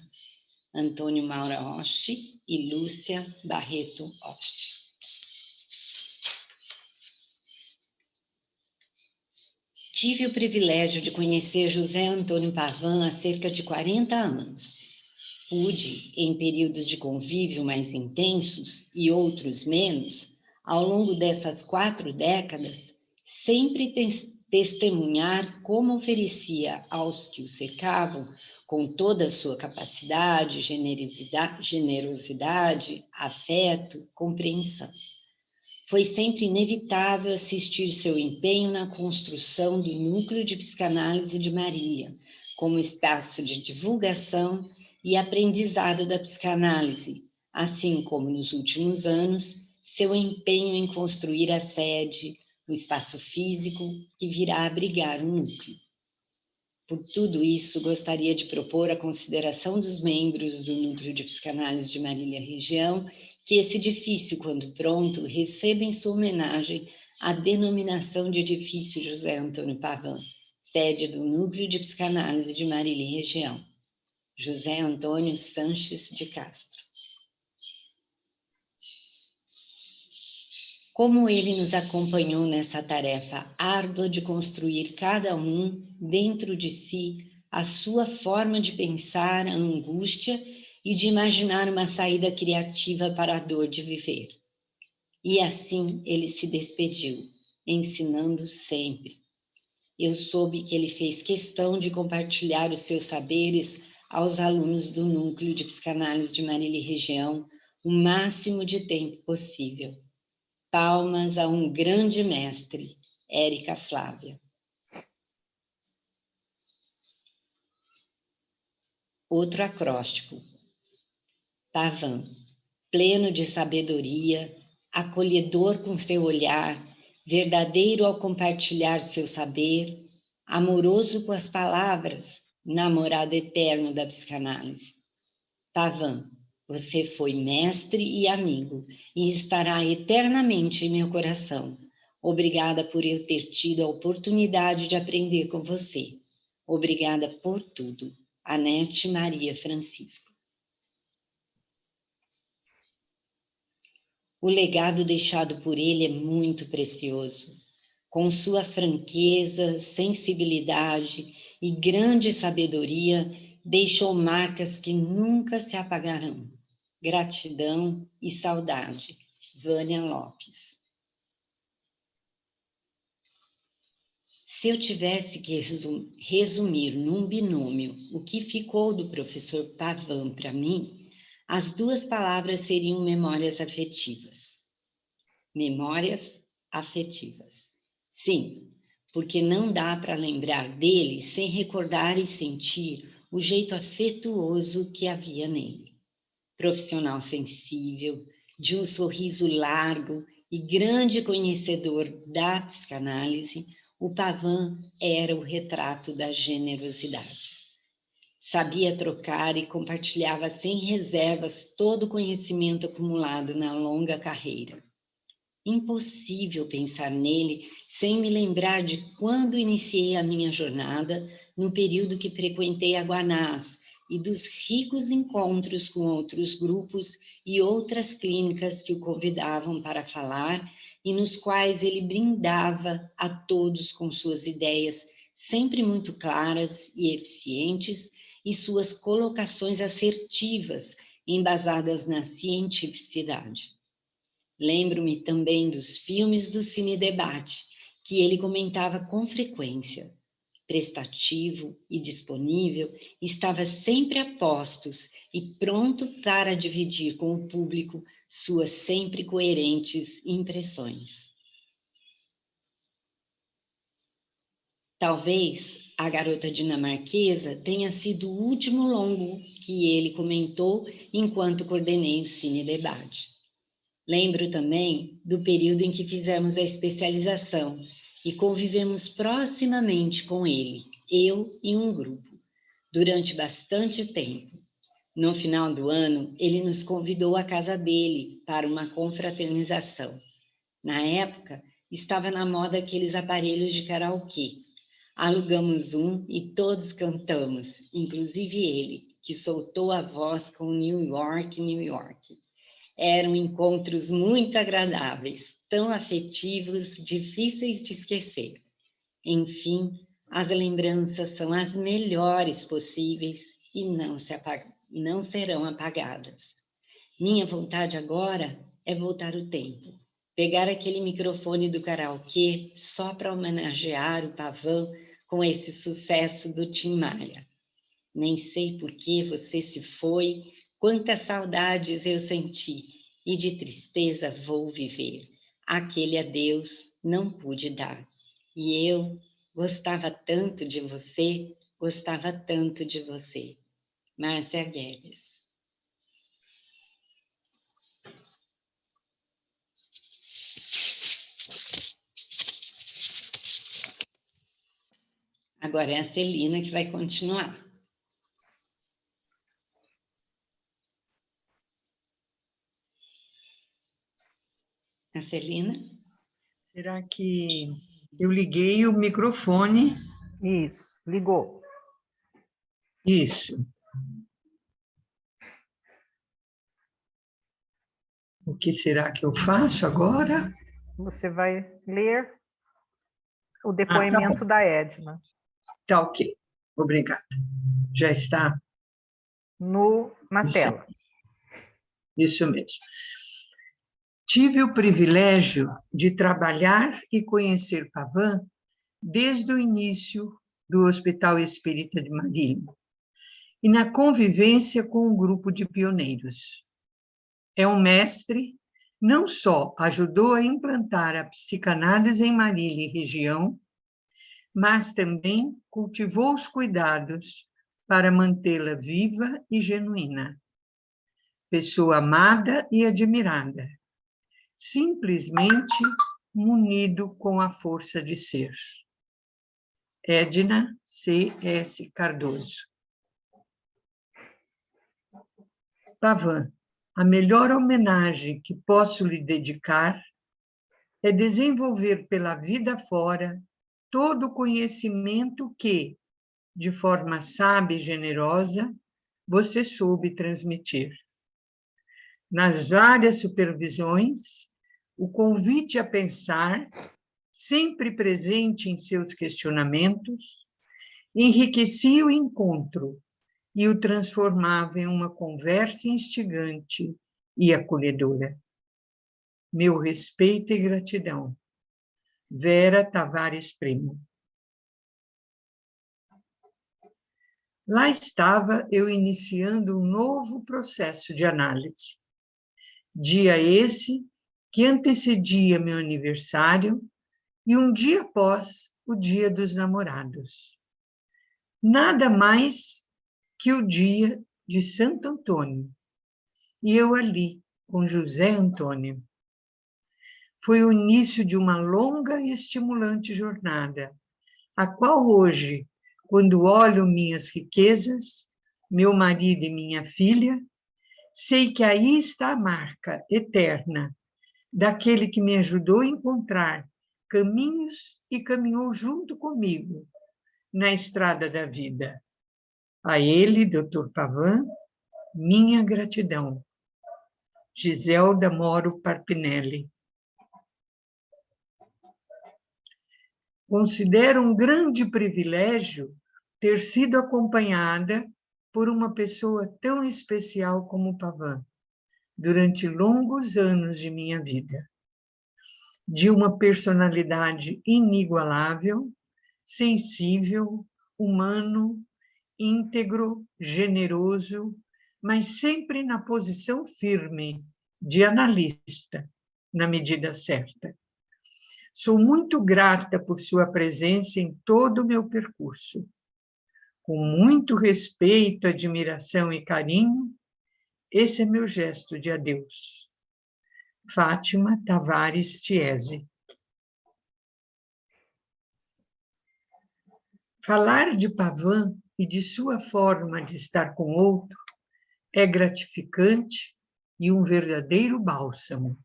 Antônio Maura Oste e Lúcia Barreto Oste. Tive o privilégio de conhecer José Antônio Pavan há cerca de 40 anos. Pude, em períodos de convívio mais intensos e outros menos, ao longo dessas 4 décadas, sempre testemunhar como oferecia aos que o cercavam, com toda a sua capacidade, generosidade, afeto, compreensão. Foi sempre inevitável assistir seu empenho na construção do núcleo de psicanálise de Marília, como espaço de divulgação e aprendizado da psicanálise, assim como nos últimos anos, seu empenho em construir a sede, o espaço físico que virá abrigar o núcleo. Por tudo isso, gostaria de propor a consideração dos membros do Núcleo de Psicanálise de Marília Região que esse edifício, quando pronto, receba em sua homenagem a denominação de Edifício José Antônio Pavan, sede do Núcleo de Psicanálise de Marília Região. José Antônio Sanches de Castro. Como ele nos acompanhou nessa tarefa árdua de construir cada um dentro de si a sua forma de pensar a angústia e de imaginar uma saída criativa para a dor de viver. E assim ele se despediu, ensinando sempre. Eu soube que ele fez questão de compartilhar os seus saberes aos alunos do Núcleo de Psicanálise de Marília Região o máximo de tempo possível. Palmas a um grande mestre, Érica Flávia. Outro acróstico. Pavan, pleno de sabedoria, acolhedor com seu olhar, verdadeiro ao compartilhar seu saber, amoroso com as palavras, namorado eterno da psicanálise. Pavan, você foi mestre e amigo e estará eternamente em meu coração. Obrigada por eu ter tido a oportunidade de aprender com você. Obrigada por tudo. Anete Maria Francisco. O legado deixado por ele é muito precioso. Com sua franqueza, sensibilidade e grande sabedoria, deixou marcas que nunca se apagarão. Gratidão e saudade. Vânia Lopes. Se eu tivesse que resumir num binômio o que ficou do professor Pavan para mim, as duas palavras seriam memórias afetivas. Memórias afetivas. Sim, porque não dá para lembrar dele sem recordar e sentir o jeito afetuoso que havia nele. Profissional sensível, de um sorriso largo e grande conhecedor da psicanálise, o Pavan era o retrato da generosidade. Sabia trocar e compartilhava sem reservas todo o conhecimento acumulado na longa carreira. Impossível pensar nele sem me lembrar de quando iniciei a minha jornada, no período que frequentei a Guanás, e dos ricos encontros com outros grupos e outras clínicas que o convidavam para falar e nos quais ele brindava a todos com suas ideias sempre muito claras e eficientes e suas colocações assertivas, embasadas na cientificidade. Lembro-me também dos filmes do Cine Debate, que ele comentava com frequência. Prestativo e disponível, estava sempre a postos e pronto para dividir com o público suas sempre coerentes impressões. Talvez A Garota Dinamarquesa tenha sido o último longo que ele comentou enquanto coordenei o Cine Debate. Lembro também do período em que fizemos a especialização e convivemos proximamente com ele, eu e um grupo, durante bastante tempo. No final do ano, ele nos convidou à casa dele para uma confraternização. Na época, estava na moda aqueles aparelhos de karaokê. Alugamos um e todos cantamos, inclusive ele, que soltou a voz com New York, New York. Eram encontros muito agradáveis, tão afetivos, difíceis de esquecer. Enfim, as lembranças são as melhores possíveis e não serão apagadas. Minha vontade agora é voltar o tempo, pegar aquele microfone do karaokê só para homenagear o Pavan com esse sucesso do Tim Maia. Nem sei por que você se foi, quantas saudades eu senti, e de tristeza vou viver. Aquele adeus não pude dar. E eu gostava tanto de você, gostava tanto de você. Márcia Guedes. Agora é a Celina que vai continuar. A Celina? Será que eu liguei o microfone? Isso, ligou. Isso. O que será que eu faço agora? Você vai ler o Tá depoimento bom. da Edna Tá ok. Obrigada. Já está? na Isso. tela. Isso mesmo. Tive o privilégio de trabalhar e conhecer Pavan desde o início do Hospital Espírita de Marília e na convivência com um grupo de pioneiros. É um mestre, não só ajudou a implantar a psicanálise em Marília e região, mas também cultivou os cuidados para mantê-la viva e genuína. Pessoa amada e admirada, simplesmente munido com a força de ser. Edna C.S. Cardoso. Pavan, a melhor homenagem que posso lhe dedicar é desenvolver pela vida fora todo o conhecimento que, de forma sábia e generosa, você soube transmitir. Nas várias supervisões, o convite a pensar, sempre presente em seus questionamentos, enriquecia o encontro e o transformava em uma conversa instigante e acolhedora. Meu respeito e gratidão. Vera Tavares Primo. Lá estava eu iniciando um novo processo de análise. Dia esse que antecedia meu aniversário e um dia após o Dia dos Namorados. Nada mais que o dia de Santo Antônio. E eu ali, com José Antônio. Foi o início de uma longa e estimulante jornada, a qual hoje, quando olho minhas riquezas, meu marido e minha filha, sei que aí está a marca eterna daquele que me ajudou a encontrar caminhos e caminhou junto comigo na estrada da vida. A ele, Dr. Pavan, minha gratidão. Giselda Moro Parpinelli. Considero um grande privilégio ter sido acompanhada por uma pessoa tão especial como o Pavan, durante longos anos de minha vida. De uma personalidade inigualável, sensível, humano, íntegro, generoso, mas sempre na posição firme de analista, na medida certa. Sou muito grata por sua presença em todo o meu percurso. Com muito respeito, admiração e carinho, esse é meu gesto de adeus. Fátima Tavares Tiese. Falar de Pavan e de sua forma de estar com outro é gratificante e um verdadeiro bálsamo.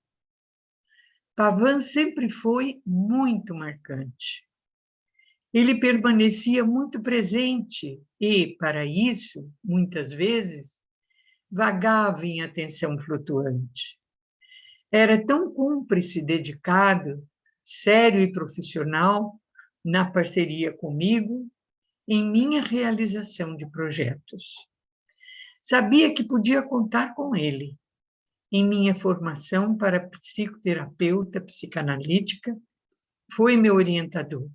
Pavan sempre foi muito marcante. Ele permanecia muito presente e, para isso, muitas vezes, vagava em atenção flutuante. Era tão cúmplice, dedicado, sério e profissional na parceria comigo, em minha realização de projetos. Sabia que podia contar com ele em minha formação para psicoterapeuta psicanalítica, foi meu orientador.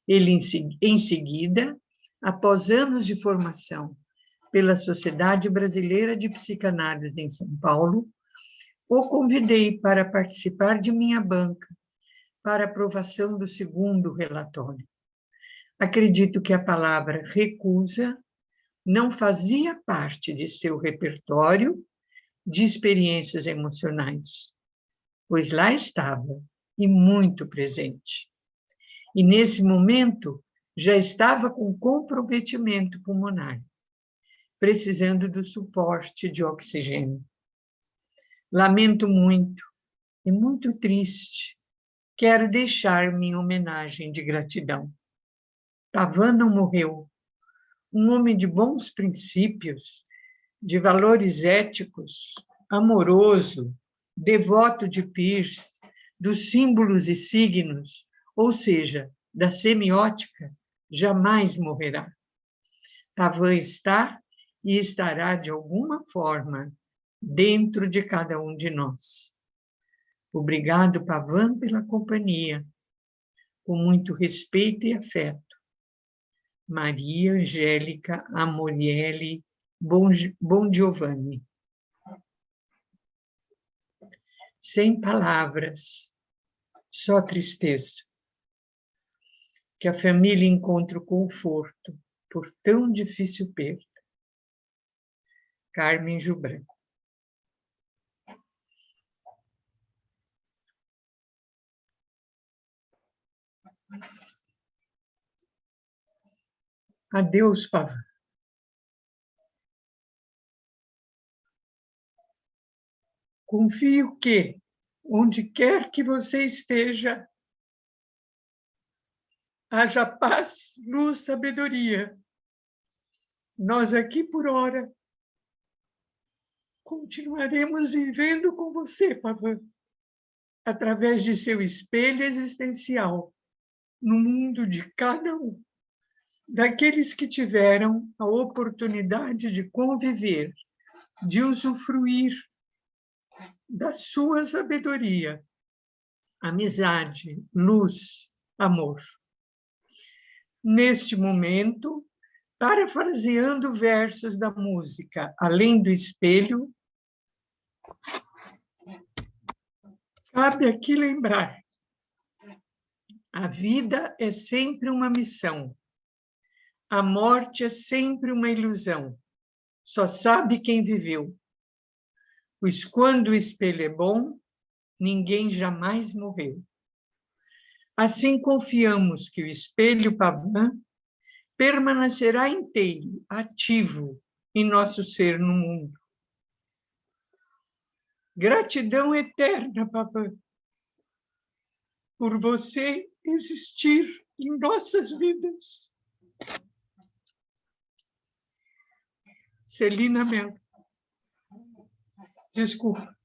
Ele, em seguida, após anos de formação pela Sociedade Brasileira de Psicanálise em São Paulo, o convidei para participar de minha banca para aprovação do segundo relatório. Acredito que a palavra recusa não fazia parte de seu repertório de experiências emocionais, pois lá estava e muito presente. E nesse momento já estava com comprometimento pulmonar, precisando do suporte de oxigênio. Lamento muito, é muito triste. Quero deixar minha homenagem de gratidão. Pavan não morreu. Um homem de bons princípios, de valores éticos, amoroso, devoto de Peirce, dos símbolos e signos, ou seja, da semiótica, jamais morrerá. Pavan está e estará de alguma forma dentro de cada um de nós. Obrigado, Pavan, pela companhia, com muito respeito e afeto. Maria Angélica Amorielli Bongiovanni. Sem palavras, só tristeza. Que a família encontre o conforto por tão difícil perda. Carmen Jubran. Adeus, Pavan. Confio que, onde quer que você esteja, haja paz, luz, sabedoria. Nós aqui, por hora, continuaremos vivendo com você, Pavan, através de seu espelho existencial, no mundo de cada um, daqueles que tiveram a oportunidade de conviver, de usufruir da sua sabedoria, amizade, luz, amor. Neste momento, parafraseando versos da música Além do Espelho, cabe aqui lembrar: a vida é sempre uma missão, a morte é sempre uma ilusão, só sabe quem viveu. Pois quando o espelho é bom, ninguém jamais morreu. Assim confiamos que o espelho Pavan permanecerá inteiro, ativo em nosso ser no mundo. Gratidão eterna, Pavan, por você existir em nossas vidas. Celina Mello. Desculpa.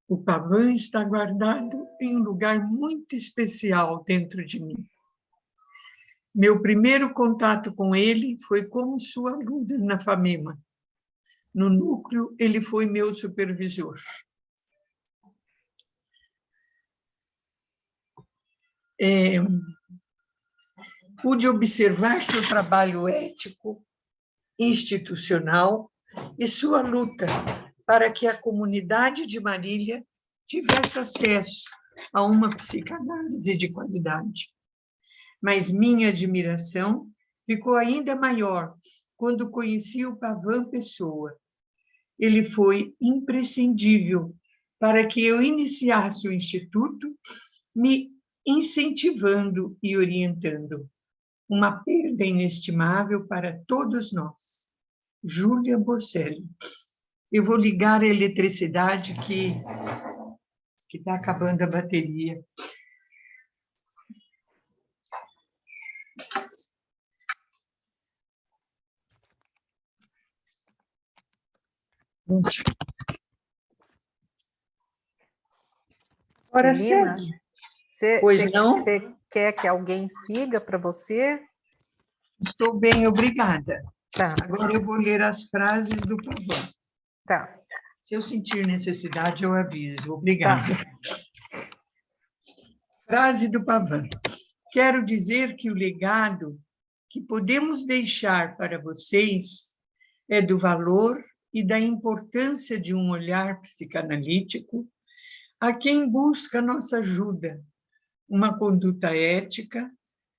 O Pavan está guardado em um lugar muito especial dentro de mim. Meu primeiro contato com ele foi como sua aluna na FAMEMA. No núcleo, ele foi meu supervisor. Pude observar seu trabalho ético, institucional e sua luta para que a comunidade de Marília tivesse acesso a uma psicanálise de qualidade. Mas minha admiração ficou ainda maior quando conheci o Pavan Pessoa. Ele foi imprescindível para que eu iniciasse o Instituto, me incentivando e orientando. Uma perda inestimável para todos nós. Júlia Bocelli. Eu vou ligar a eletricidade que está acabando a bateria. Agora Celina, segue. Pois não? Você quer que alguém siga para você? Estou bem, obrigada. Tá, Agora eu vou ler as frases do Pavão. tá, Se eu sentir necessidade, eu aviso. Obrigada. Frase do Pavão. Quero dizer que o legado que podemos deixar para vocês é do valor e da importância de um olhar psicanalítico a quem busca nossa ajuda, uma conduta ética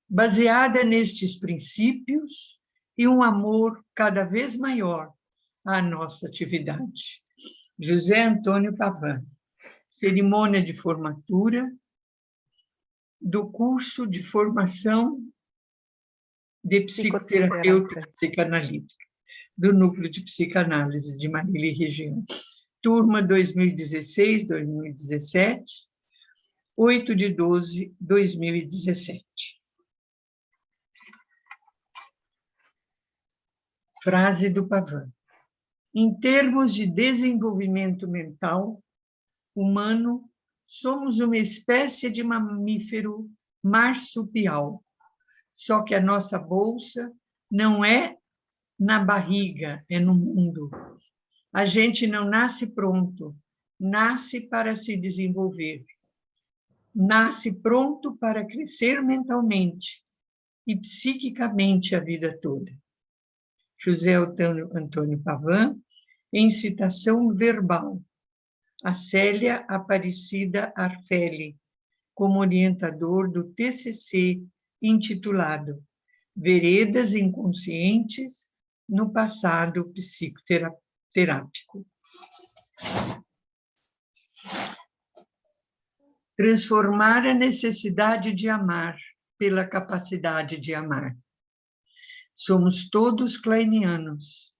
baseada nestes princípios e um amor cada vez maior à nossa atividade. José Antônio Pavão. Cerimônia de formatura do curso de formação de psicoterapeuta psicanalítica, do Núcleo de Psicanálise de Marília e Região. Turma 2016-2017, 8/12/2017. Frase do Pavão. Em termos de desenvolvimento mental humano, somos uma espécie de mamífero marsupial, só que a nossa bolsa não é na barriga, é no mundo. A gente não nasce pronto, nasce para se desenvolver. Nasce pronto para crescer mentalmente e psiquicamente a vida toda. José Antônio Pavão, em citação verbal, a Célia Aparecida Arfelli, como orientador do TCC intitulado Veredas Inconscientes no Passado Psicoterápico. Transformar a necessidade de amar pela capacidade de amar. Somos todos kleinianos.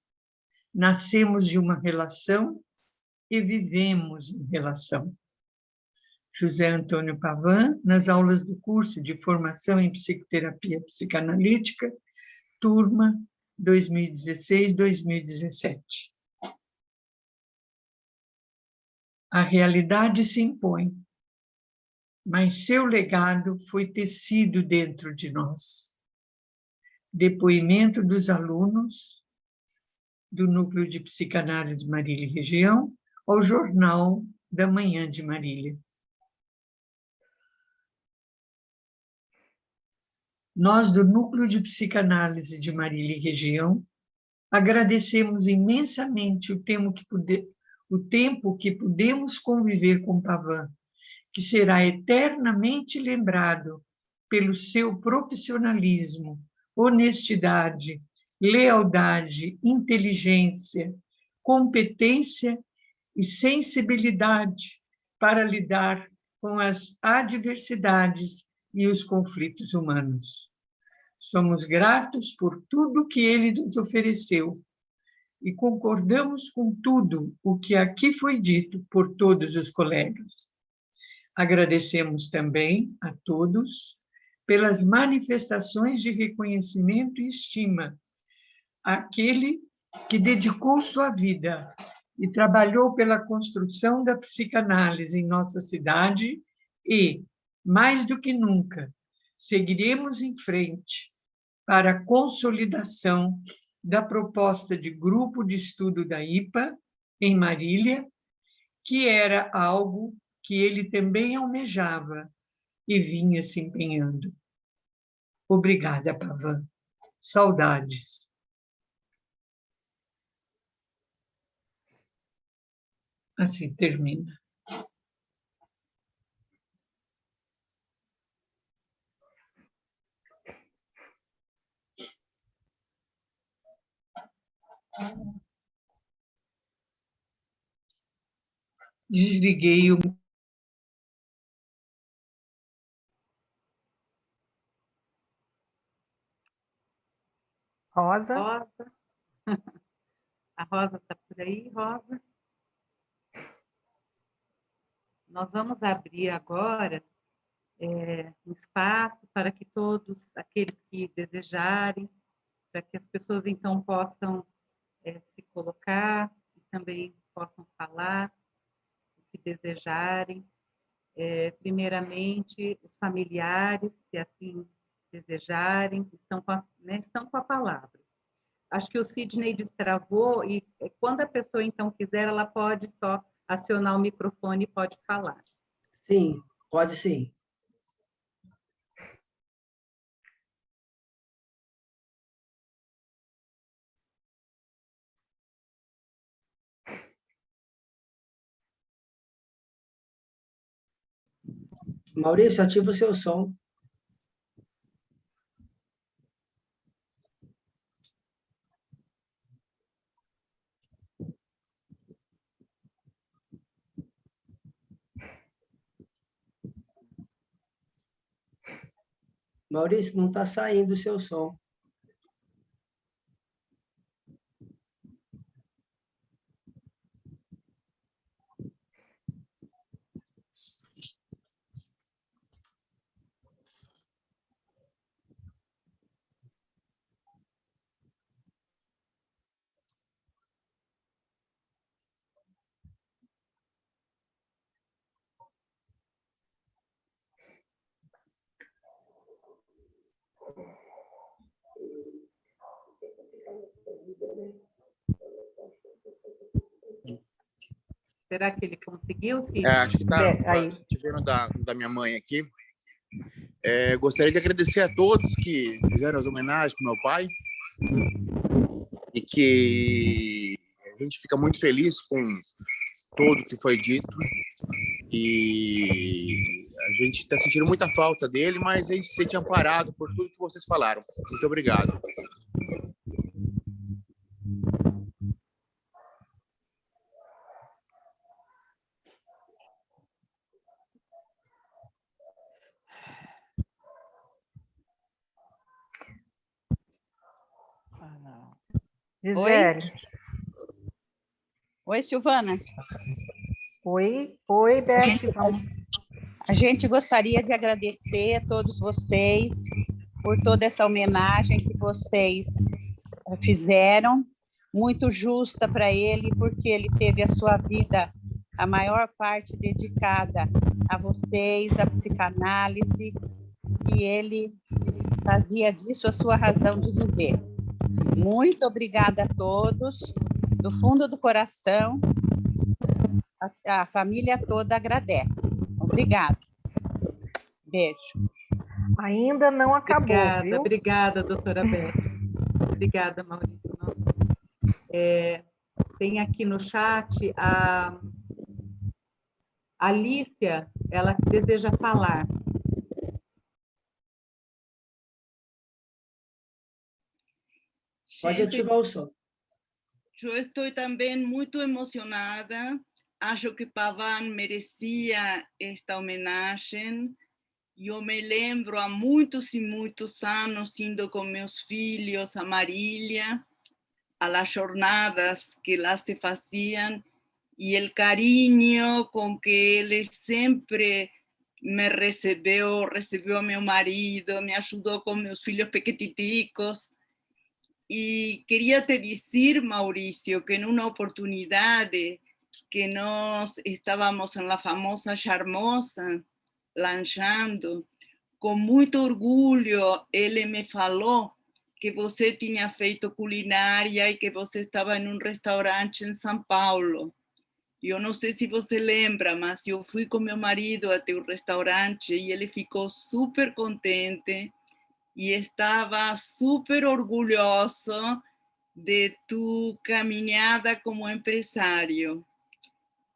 Nascemos de uma relação e vivemos em relação. José Antônio Pavão, nas aulas do curso de formação em psicoterapia psicanalítica, turma 2016-2017. A realidade se impõe, mas seu legado foi tecido dentro de nós. Depoimento dos alunos do Núcleo de Psicanálise Marília e Região ao Jornal da Manhã de Marília. Nós, do Núcleo de Psicanálise de Marília e Região, agradecemos imensamente o tempo que pudemos conviver com Pavão, que será eternamente lembrado pelo seu profissionalismo, honestidade, lealdade, inteligência, competência e sensibilidade para lidar com as adversidades e os conflitos humanos. Somos gratos por tudo que ele nos ofereceu e concordamos com tudo o que aqui foi dito por todos os colegas. Agradecemos também a todos pelas manifestações de reconhecimento e estima àquele que dedicou sua vida e trabalhou pela construção da psicanálise em nossa cidade e, mais do que nunca, seguiremos em frente para a consolidação da proposta de grupo de estudo da IPA em Marília, que era algo que ele também almejava e vinha se empenhando. Obrigada, Pavão. Saudades. Assim termina. Desliguei o... Rosa. Rosa. A Rosa está por aí, Rosa. Nós vamos abrir agora um espaço para que todos aqueles que desejarem, para que as pessoas então possam se colocar e também possam falar o que desejarem. Primeiramente, os familiares, se assim desejarem, estão com a palavra. Acho que o Sidney destravou e quando a pessoa, então, quiser, ela pode só acionar o microfone e pode falar. Sim, pode sim. Maurício, ativa o seu som. Maurício, não está saindo o seu som. Será que ele conseguiu, Sidney? Acho que está aí. tivendo da minha mãe aqui. Gostaria de agradecer a todos que fizeram as homenagens para o meu pai e que a gente fica muito feliz com tudo que foi dito e a gente está sentindo muita falta dele, mas a gente se sente amparado por tudo que vocês falaram. Muito obrigado. Gisele. Oi, Silvana. Oi, Beth. A gente gostaria de agradecer a todos vocês por toda essa homenagem que vocês fizeram, muito justa para ele, porque ele teve a sua vida, a maior parte dedicada a vocês, à psicanálise, e ele fazia disso a sua razão de viver. Muito obrigada a todos, do fundo do coração, a família toda agradece. Obrigada. Beijo. Ainda não acabou, Obrigada, viu? Obrigada, doutora Beth. Obrigada, Maurício. Tem aqui no chat a Alicia, ela deseja falar. Pode ativar o som. Eu estou também muito emocionada. Acho que Pavan merecia esta homenagem. Eu me lembro há muitos e muitos anos indo com meus filhos a Marília, a las jornadas que lá se faziam, e o carinho com que ele sempre me recebeu meu marido, me ajudou com meus filhos pequititicos. E queria te dizer, Mauricio, que em uma oportunidade que nós estávamos na famosa Charmosa, lanchando, com muito orgulho, ele me falou que você tinha feito culinária e que você estava em um restaurante em São Paulo. Eu não sei se você lembra, mas eu fui com meu marido até o restaurante e ele ficou super contente e estava super orgulhoso de tu caminhada como empresário.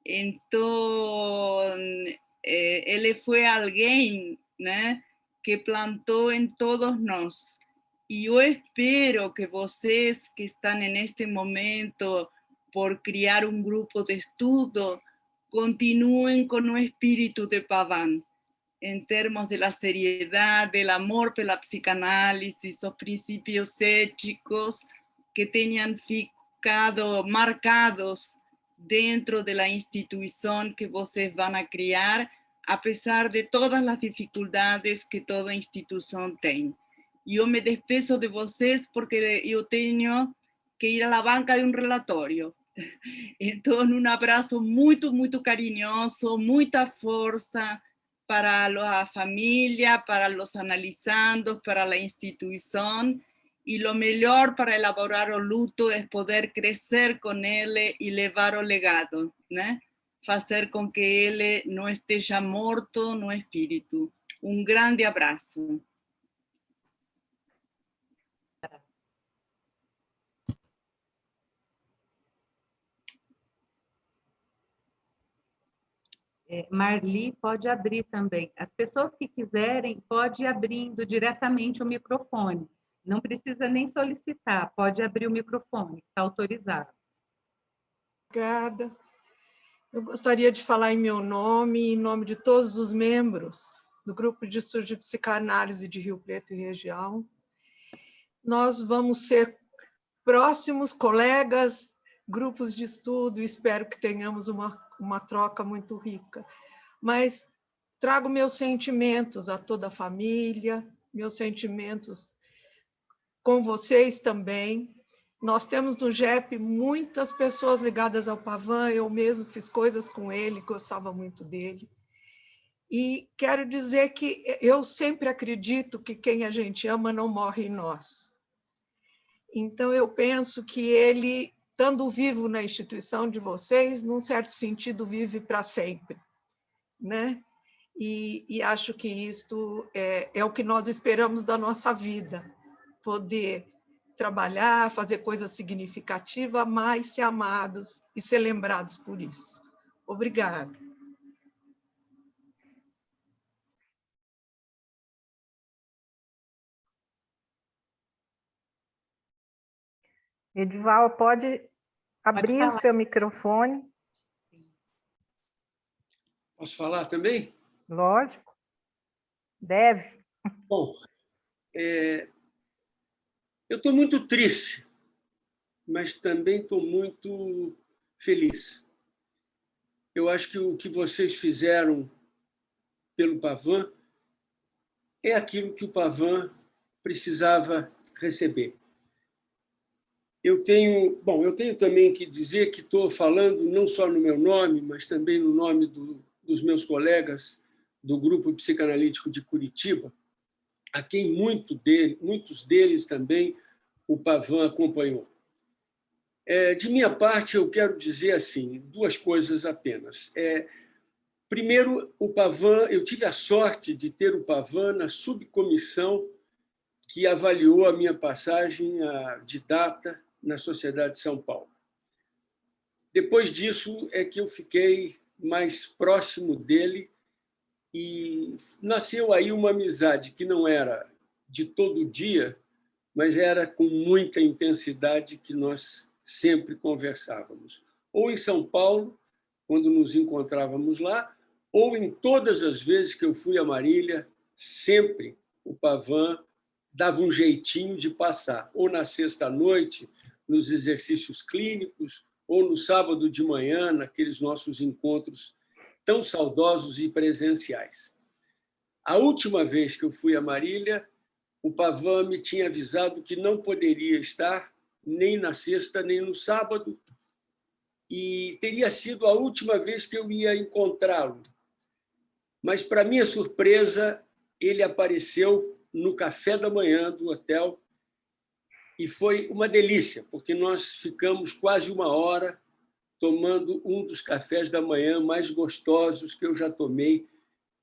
Então, ele foi alguém, né, que plantou em todos nós. E eu espero que vocês que estão neste momento por criar um grupo de estudo, continuem com o espírito de Pavan, en términos de la seriedad, del amor por la psicanálisis, esos principios éticos que tenían ficado marcados dentro de la institución que vocês van a criar, a pesar de todas las dificultades que toda institución tiene. Yo me despeço de vocês porque yo tengo que ir a la banca de un relatorio. Então, um abraço muito, muito carinhoso, muita força, para la familia, para los analizandos, para la institución. Y lo melhor para elaborar o luto é poder crescer com ele e levar o legado, né? Fazer com que ele não esteja morto no espírito. Um grande abraço. Marli, pode abrir também. As pessoas que quiserem, pode ir abrindo diretamente o microfone. Não precisa nem solicitar, pode abrir o microfone, está autorizado. Obrigada. Eu gostaria de falar em meu nome e em nome de todos os membros do Grupo de Estudo de Psicanálise de Rio Preto e região. Nós vamos ser próximos colegas, grupos de estudo, espero que tenhamos uma troca muito rica. Mas trago meus sentimentos a toda a família, meus sentimentos com vocês também. Nós temos no GEP muitas pessoas ligadas ao Pavan, eu mesmo fiz coisas com ele, gostava muito dele. E quero dizer que eu sempre acredito que quem a gente ama não morre em nós. Então, eu penso que ele, estando vivo na instituição de vocês, num certo sentido, vive para sempre, né? E acho que isto é o que nós esperamos da nossa vida, poder trabalhar, fazer coisas significativas, mas ser amados e ser lembrados por isso. Obrigada. Edival, pode abrir o seu microfone. Posso falar também? Lógico. Deve. Bom, eu estou muito triste, mas também estou muito feliz. Eu acho que o que vocês fizeram pelo Pavan é aquilo que o Pavan precisava receber. Eu tenho também que dizer que estou falando não só no meu nome, mas também no nome dos meus colegas do Grupo Psicanalítico de Curitiba, a quem muitos deles também o Pavan acompanhou. De minha parte, eu quero dizer assim, duas coisas apenas. Primeiro, o Pavan, eu tive a sorte de ter o Pavan na subcomissão que avaliou a minha passagem de data na Sociedade de São Paulo. Depois disso é que eu fiquei mais próximo dele e nasceu aí uma amizade que não era de todo dia, mas era com muita intensidade que nós sempre conversávamos. Ou em São Paulo, quando nos encontrávamos lá, ou em todas as vezes que eu fui a Marília, sempre o Pavan dava um jeitinho de passar, ou na sexta-noite, nos exercícios clínicos, ou no sábado de manhã, naqueles nossos encontros tão saudosos e presenciais. A última vez que eu fui a Marília, o Pavan me tinha avisado que não poderia estar nem na sexta, nem no sábado, e teria sido a última vez que eu ia encontrá-lo. Mas, para minha surpresa, ele apareceu no café da manhã do hotel e foi uma delícia, porque nós ficamos quase uma hora tomando um dos cafés da manhã mais gostosos que eu já tomei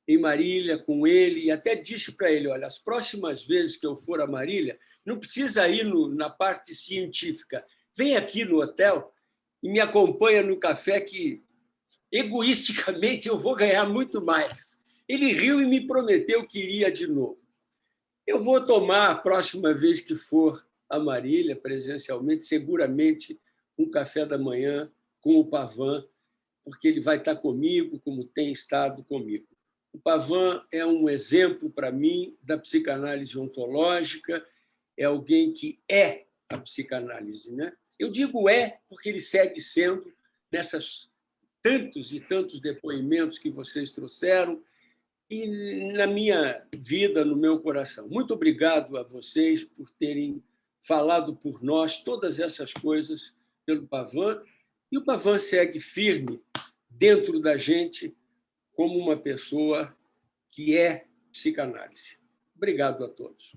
em Marília com ele, e até disse para ele, olha, as próximas vezes que eu for a Marília, não precisa ir na parte científica, vem aqui no hotel e me acompanha no café que, egoisticamente, eu vou ganhar muito mais. Ele riu e me prometeu que iria de novo. Eu vou tomar, a próxima vez que for a Marília, presencialmente, seguramente, um café da manhã com o Pavan, porque ele vai estar comigo como tem estado comigo. O Pavan é um exemplo para mim da psicanálise ontológica, é alguém que é a psicanálise, né? Eu digo porque ele segue sendo, nessas tantos e tantos depoimentos que vocês trouxeram, e na minha vida, no meu coração. Muito obrigado a vocês por terem falado por nós todas essas coisas pelo Pavan, e o Pavan segue firme dentro da gente como uma pessoa que é psicanálise. Obrigado a todos.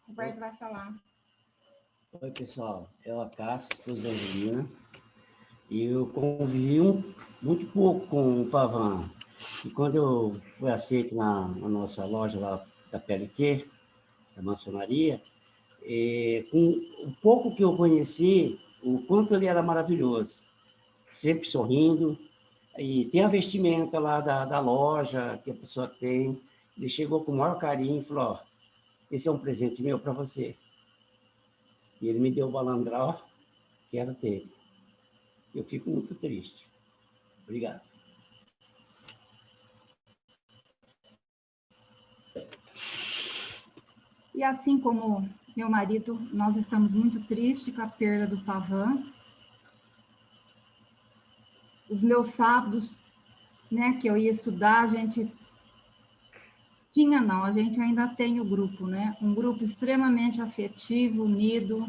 Roberto vai falar. Oi, pessoal. Eu, a Cássia, esposa da Angelina, e eu convivi muito pouco com o Pavan. E quando eu fui aceito na nossa loja lá da PLT, da maçonaria, com o pouco que eu conheci, o quanto ele era maravilhoso. Sempre sorrindo. E tem a vestimenta lá da loja que a pessoa tem. Ele chegou com o maior carinho e falou, ó, esse é um presente meu para você. E ele me deu o balandral, que era dele. Eu fico muito triste. Obrigado. E assim como meu marido, nós estamos muito tristes com a perda do Pavan. Os meus sábados, né, que eu ia estudar, a gente ainda tem o grupo, né? Um grupo extremamente afetivo, unido.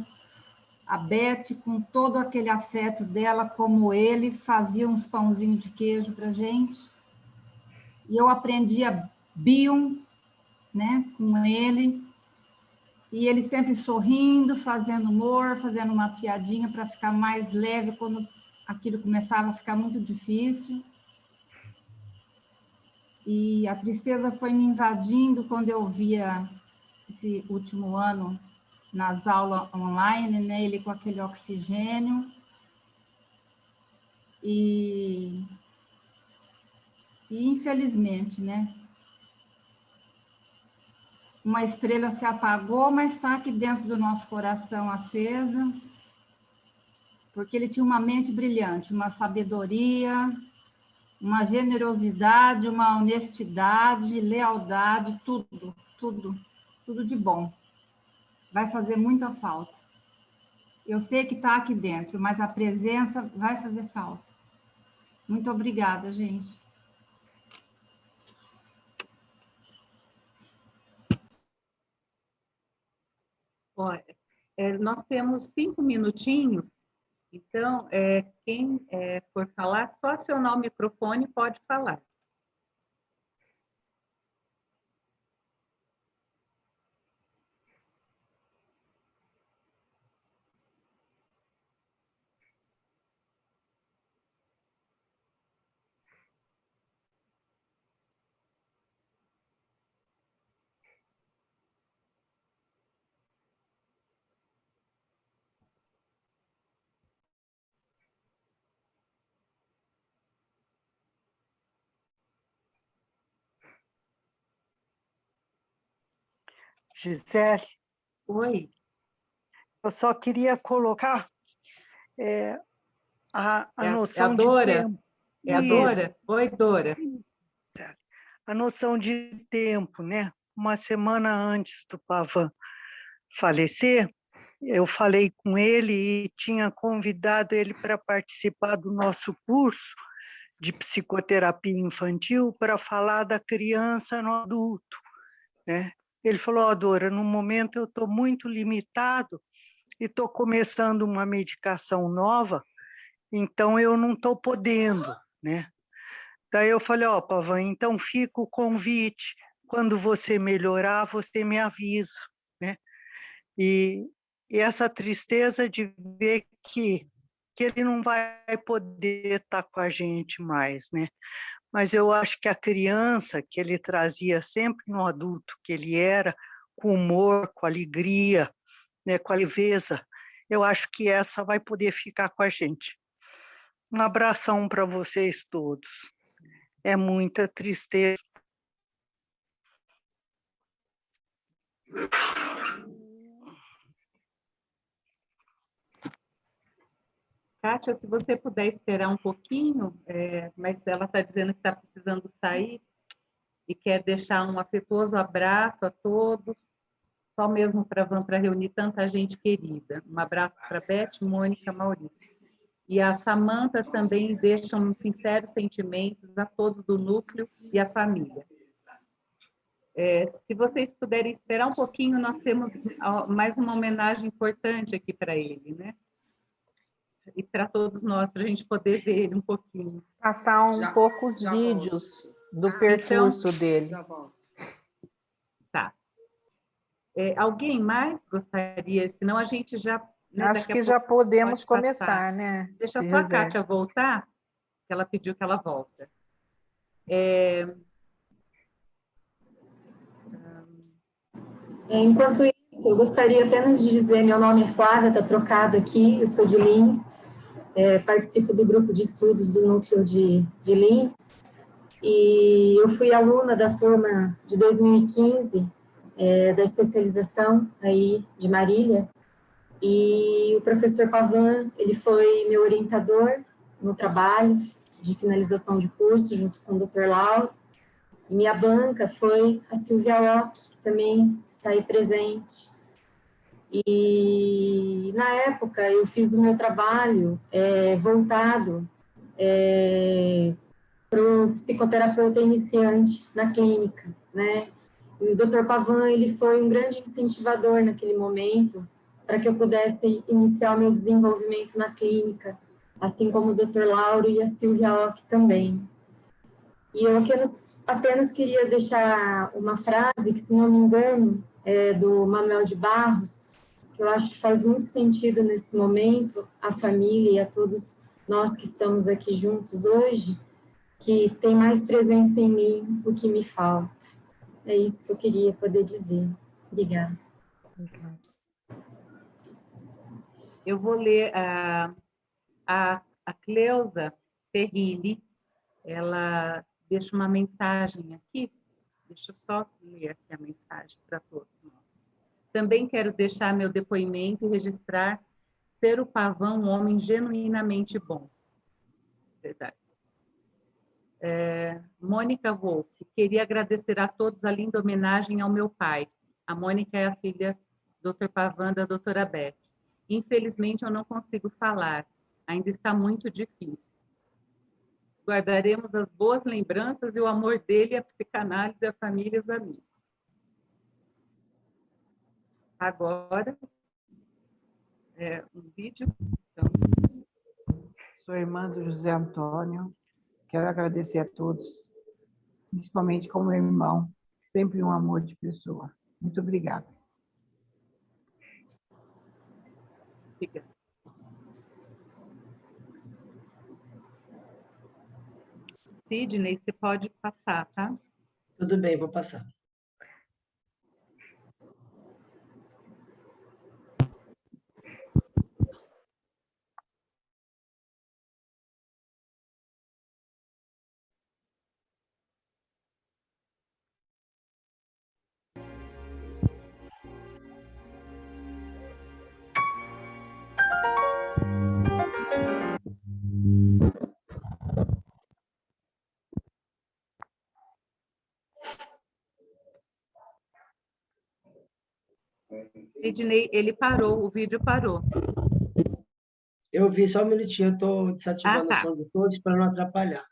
A Beth, com todo aquele afeto dela, como ele, fazia uns pãozinhos de queijo para gente. E eu aprendia Bion, né, com ele. E ele sempre sorrindo, fazendo humor, fazendo uma piadinha para ficar mais leve quando aquilo começava a ficar muito difícil. E a tristeza foi me invadindo quando eu via esse último ano nas aulas online, né, ele com aquele oxigênio. E infelizmente, né, uma estrela se apagou, mas está aqui dentro do nosso coração acesa, porque ele tinha uma mente brilhante, uma sabedoria, uma generosidade, uma honestidade, lealdade, tudo de bom. Vai fazer muita falta. Eu sei que está aqui dentro, mas a presença vai fazer falta. Muito obrigada, gente. Olha, nós temos 5 minutinhos, então, quem for falar, só acionar o microfone pode falar. Gisele. Oi. Eu só queria colocar a noção de tempo. É a Dora? Oi, Dora. A noção de tempo, né? Uma semana antes do Pavan falecer, eu falei com ele e tinha convidado ele para participar do nosso curso de psicoterapia infantil para falar da criança no adulto, né? Ele falou, Dora, no momento eu estou muito limitado e estou começando uma medicação nova, então eu não estou podendo, né? Daí eu falei, Pavan, então fica o convite, quando você melhorar, você me avisa, né? E essa tristeza de ver que ele não vai poder estar com a gente mais, né? Mas eu acho que a criança que ele trazia sempre no adulto que ele era, com humor, com alegria, né, com a leveza, eu acho que essa vai poder ficar com a gente. Um abração para vocês todos. É muita tristeza. Kátia, se você puder esperar um pouquinho, mas ela está dizendo que está precisando sair e quer deixar um afetuoso abraço a todos, só mesmo para reunir tanta gente querida. Um abraço para Beth, Mônica, Maurício. E a Samanta também deixa um sinceros sentimentos a todos do núcleo e a família. Se vocês puderem esperar um pouquinho, nós temos mais uma homenagem importante aqui para ele, né? E para todos nós, para a gente poder ver ele um pouquinho. Passar poucos vídeos do percurso dele. Já volto. Tá. Alguém mais gostaria? Senão a gente já... Né, acho que já podemos começar, né? Deixa só a Kátia voltar, que ela pediu que ela volta. Enquanto isso, eu gostaria apenas de dizer, meu nome é Flávia, está trocado aqui, eu sou de Lins, participo do grupo de estudos do núcleo de Lins, e eu fui aluna da turma de 2015, da especialização aí de Marília, e o professor Pavan, ele foi meu orientador no trabalho de finalização de curso, junto com o Dr. Lauro. E minha banca foi a Silvia Locke, que também está aí presente. E, na época, eu fiz o meu trabalho voltado para o psicoterapeuta iniciante na clínica, né? E o Dr. Pavan, ele foi um grande incentivador naquele momento para que eu pudesse iniciar o meu desenvolvimento na clínica, assim como o Dr. Lauro e a Silvia Locke também. E eu apenas queria deixar uma frase que, se não me engano, é do Manuel de Barros, que eu acho que faz muito sentido nesse momento, a família e a todos nós que estamos aqui juntos hoje, que tem mais presença em mim do que me falta. É isso que eu queria poder dizer. Obrigada. Eu vou ler a Cleusa Ferrilli, ela deixa uma mensagem aqui, deixa eu só ler aqui a mensagem para todos nós. Também quero deixar meu depoimento e registrar ser o Pavan um homem genuinamente bom. Verdade. Mônica Wolff, queria agradecer a todos a linda homenagem ao meu pai. A Mônica é a filha do Dr. Pavan, da doutora Beth. Infelizmente, eu não consigo falar, ainda está muito difícil. Guardaremos as boas lembranças e o amor dele, a psicanálise, a família e os amigos. Agora, um vídeo. Então... Sou irmã do José Antônio. Quero agradecer a todos, principalmente como meu irmão, sempre um amor de pessoa. Muito obrigada. Obrigada. Sidney, você pode passar, tá? Tudo bem, vou passar. Sidney, ele parou, o vídeo parou. Eu vi, só um minutinho, eu estou desativando o som de todos para não atrapalhar.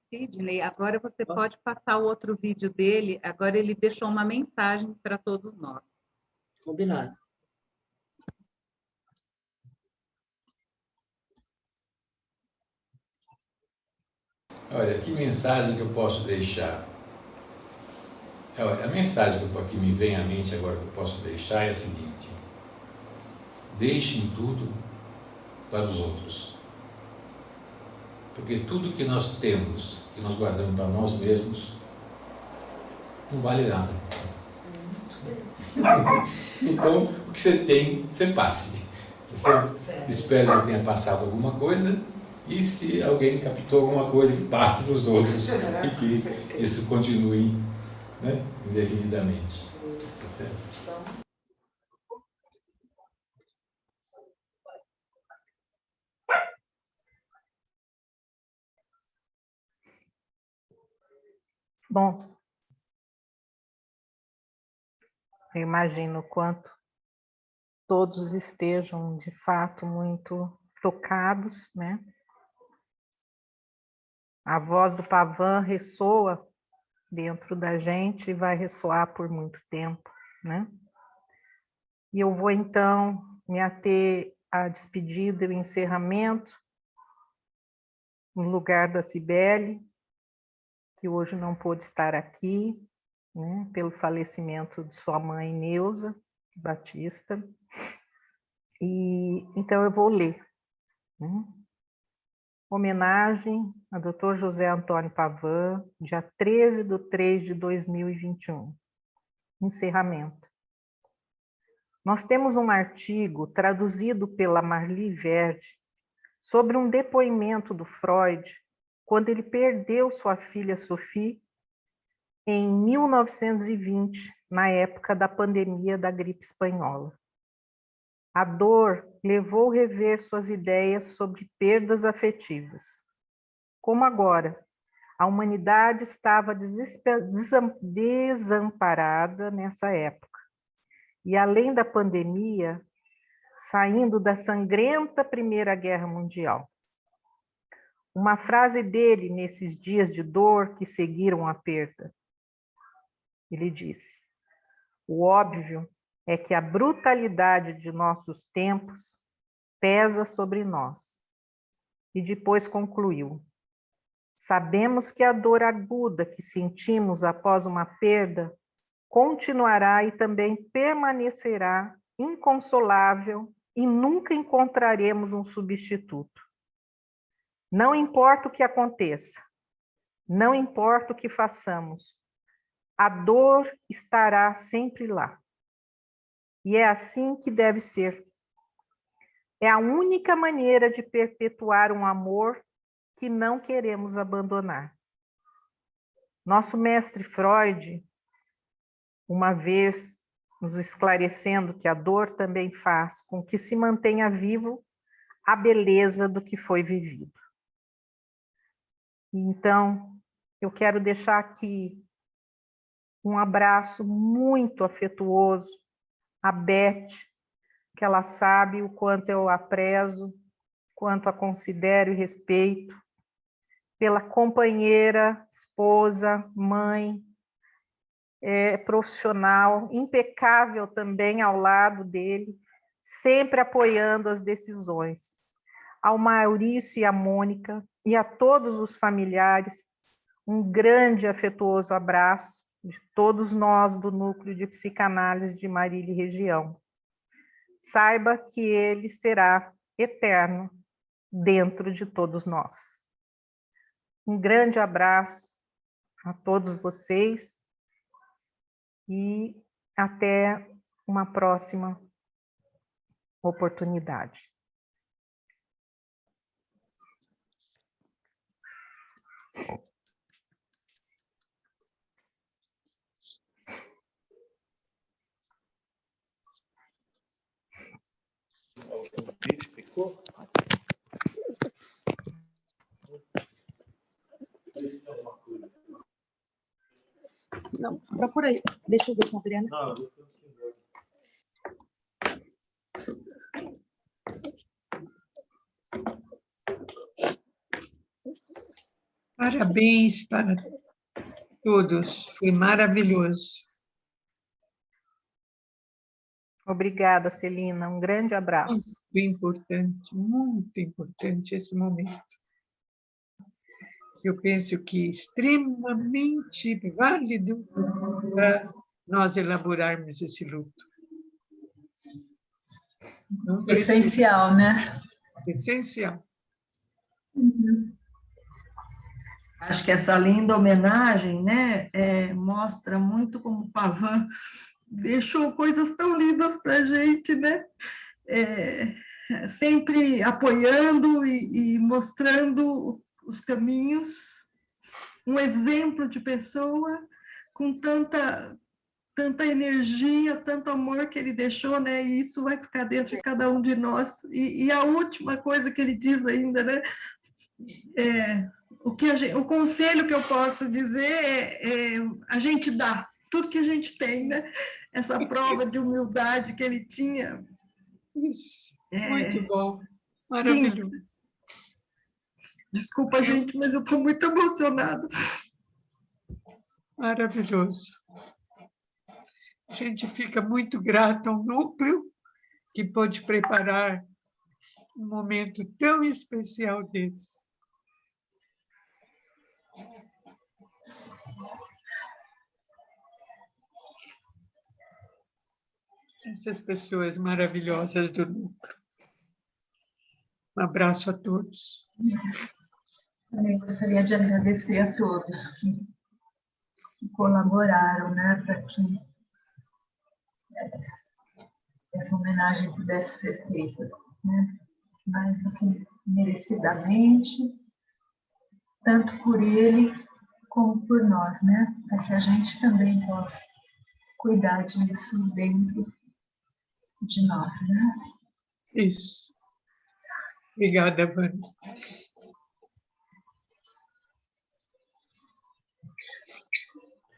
Sidney, agora você pode passar o outro vídeo dele. Agora ele deixou uma mensagem para todos nós. Combinado. Olha, que mensagem que eu posso deixar? Olha, a mensagem que me vem à mente agora que eu posso deixar é a seguinte: deixem tudo para os outros. Porque tudo que nós temos, que nós guardamos para nós mesmos, não vale nada. Então, o que você tem, você passe. Você espera que tenha passado alguma coisa, e se alguém captou alguma coisa, que passe para os outros e que isso continue, né, indefinidamente. Tá certo? Bom, eu imagino o quanto todos estejam, de fato, muito tocados, né? A voz do Pavan ressoa dentro da gente e vai ressoar por muito tempo, né? E eu vou, então, me ater à despedida e o encerramento no lugar da Cibele, que hoje não pôde estar aqui, né, pelo falecimento de sua mãe, Neuza Batista. E então eu vou ler, né? Homenagem a Dr. José Antônio Pavan, dia 13/3/2021. Encerramento. Nós temos um artigo traduzido pela Marli Verde sobre um depoimento do Freud quando ele perdeu sua filha Sophie em 1920, na época da pandemia da gripe espanhola. A dor levou a rever suas ideias sobre perdas afetivas. Como agora, a humanidade estava desamparada nessa época. E além da pandemia, saindo da sangrenta Primeira Guerra Mundial. Uma frase dele nesses dias de dor que seguiram a perda. Ele disse: o óbvio é que a brutalidade de nossos tempos pesa sobre nós. E depois concluiu: sabemos que a dor aguda que sentimos após uma perda continuará e também permanecerá inconsolável e nunca encontraremos um substituto. Não importa o que aconteça, não importa o que façamos, a dor estará sempre lá. E é assim que deve ser. É a única maneira de perpetuar um amor que não queremos abandonar. Nosso mestre Freud, uma vez nos esclarecendo que a dor também faz com que se mantenha vivo a beleza do que foi vivido. Então, eu quero deixar aqui um abraço muito afetuoso à Beth, que ela sabe o quanto eu a prezo, quanto a considero e respeito, pela companheira, esposa, mãe, profissional, impecável também ao lado dele, sempre apoiando as decisões. Ao Maurício e à Mônica e a todos os familiares, um grande e afetuoso abraço de todos nós do Núcleo de Psicanálise de Marília e Região. Saiba que ele será eterno dentro de todos nós. Um grande abraço a todos vocês e até uma próxima oportunidade. Ficou? Não, procura aí. Deixa eu ver com a Adriana. Parabéns para todos, foi maravilhoso. Obrigada, Celina. Um grande abraço. Muito importante esse momento. Eu penso que é extremamente válido para nós elaborarmos esse luto. Essencial, né? Essencial. Acho que essa linda homenagem, né, mostra muito como o Pavan deixou coisas tão lindas para a gente, né? Sempre apoiando e mostrando os caminhos, um exemplo de pessoa com tanta energia, tanto amor que ele deixou, né? E isso vai ficar dentro de cada um de nós. E a última coisa que ele diz ainda, né? O conselho que eu posso dizer é a gente dá tudo que a gente tem, né? Essa prova de humildade que ele tinha. Isso, muito bom, maravilhoso. Sim. Desculpa, gente, mas eu estou muito emocionada. Maravilhoso. A gente fica muito grata ao núcleo que pôde preparar um momento tão especial desse. Essas pessoas maravilhosas do núcleo. Um abraço a todos. Também gostaria de agradecer a todos que colaboraram, né, para que essa homenagem pudesse ser feita, né, mais do que merecidamente, tanto por ele como por nós, né, para que a gente também possa cuidar disso dentro de nós, né? Isso. Obrigada, Vânia.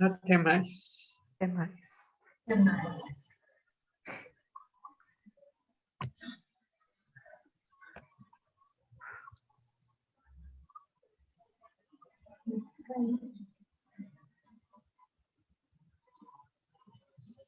Até mais. Até mais. Até mais. Thank you.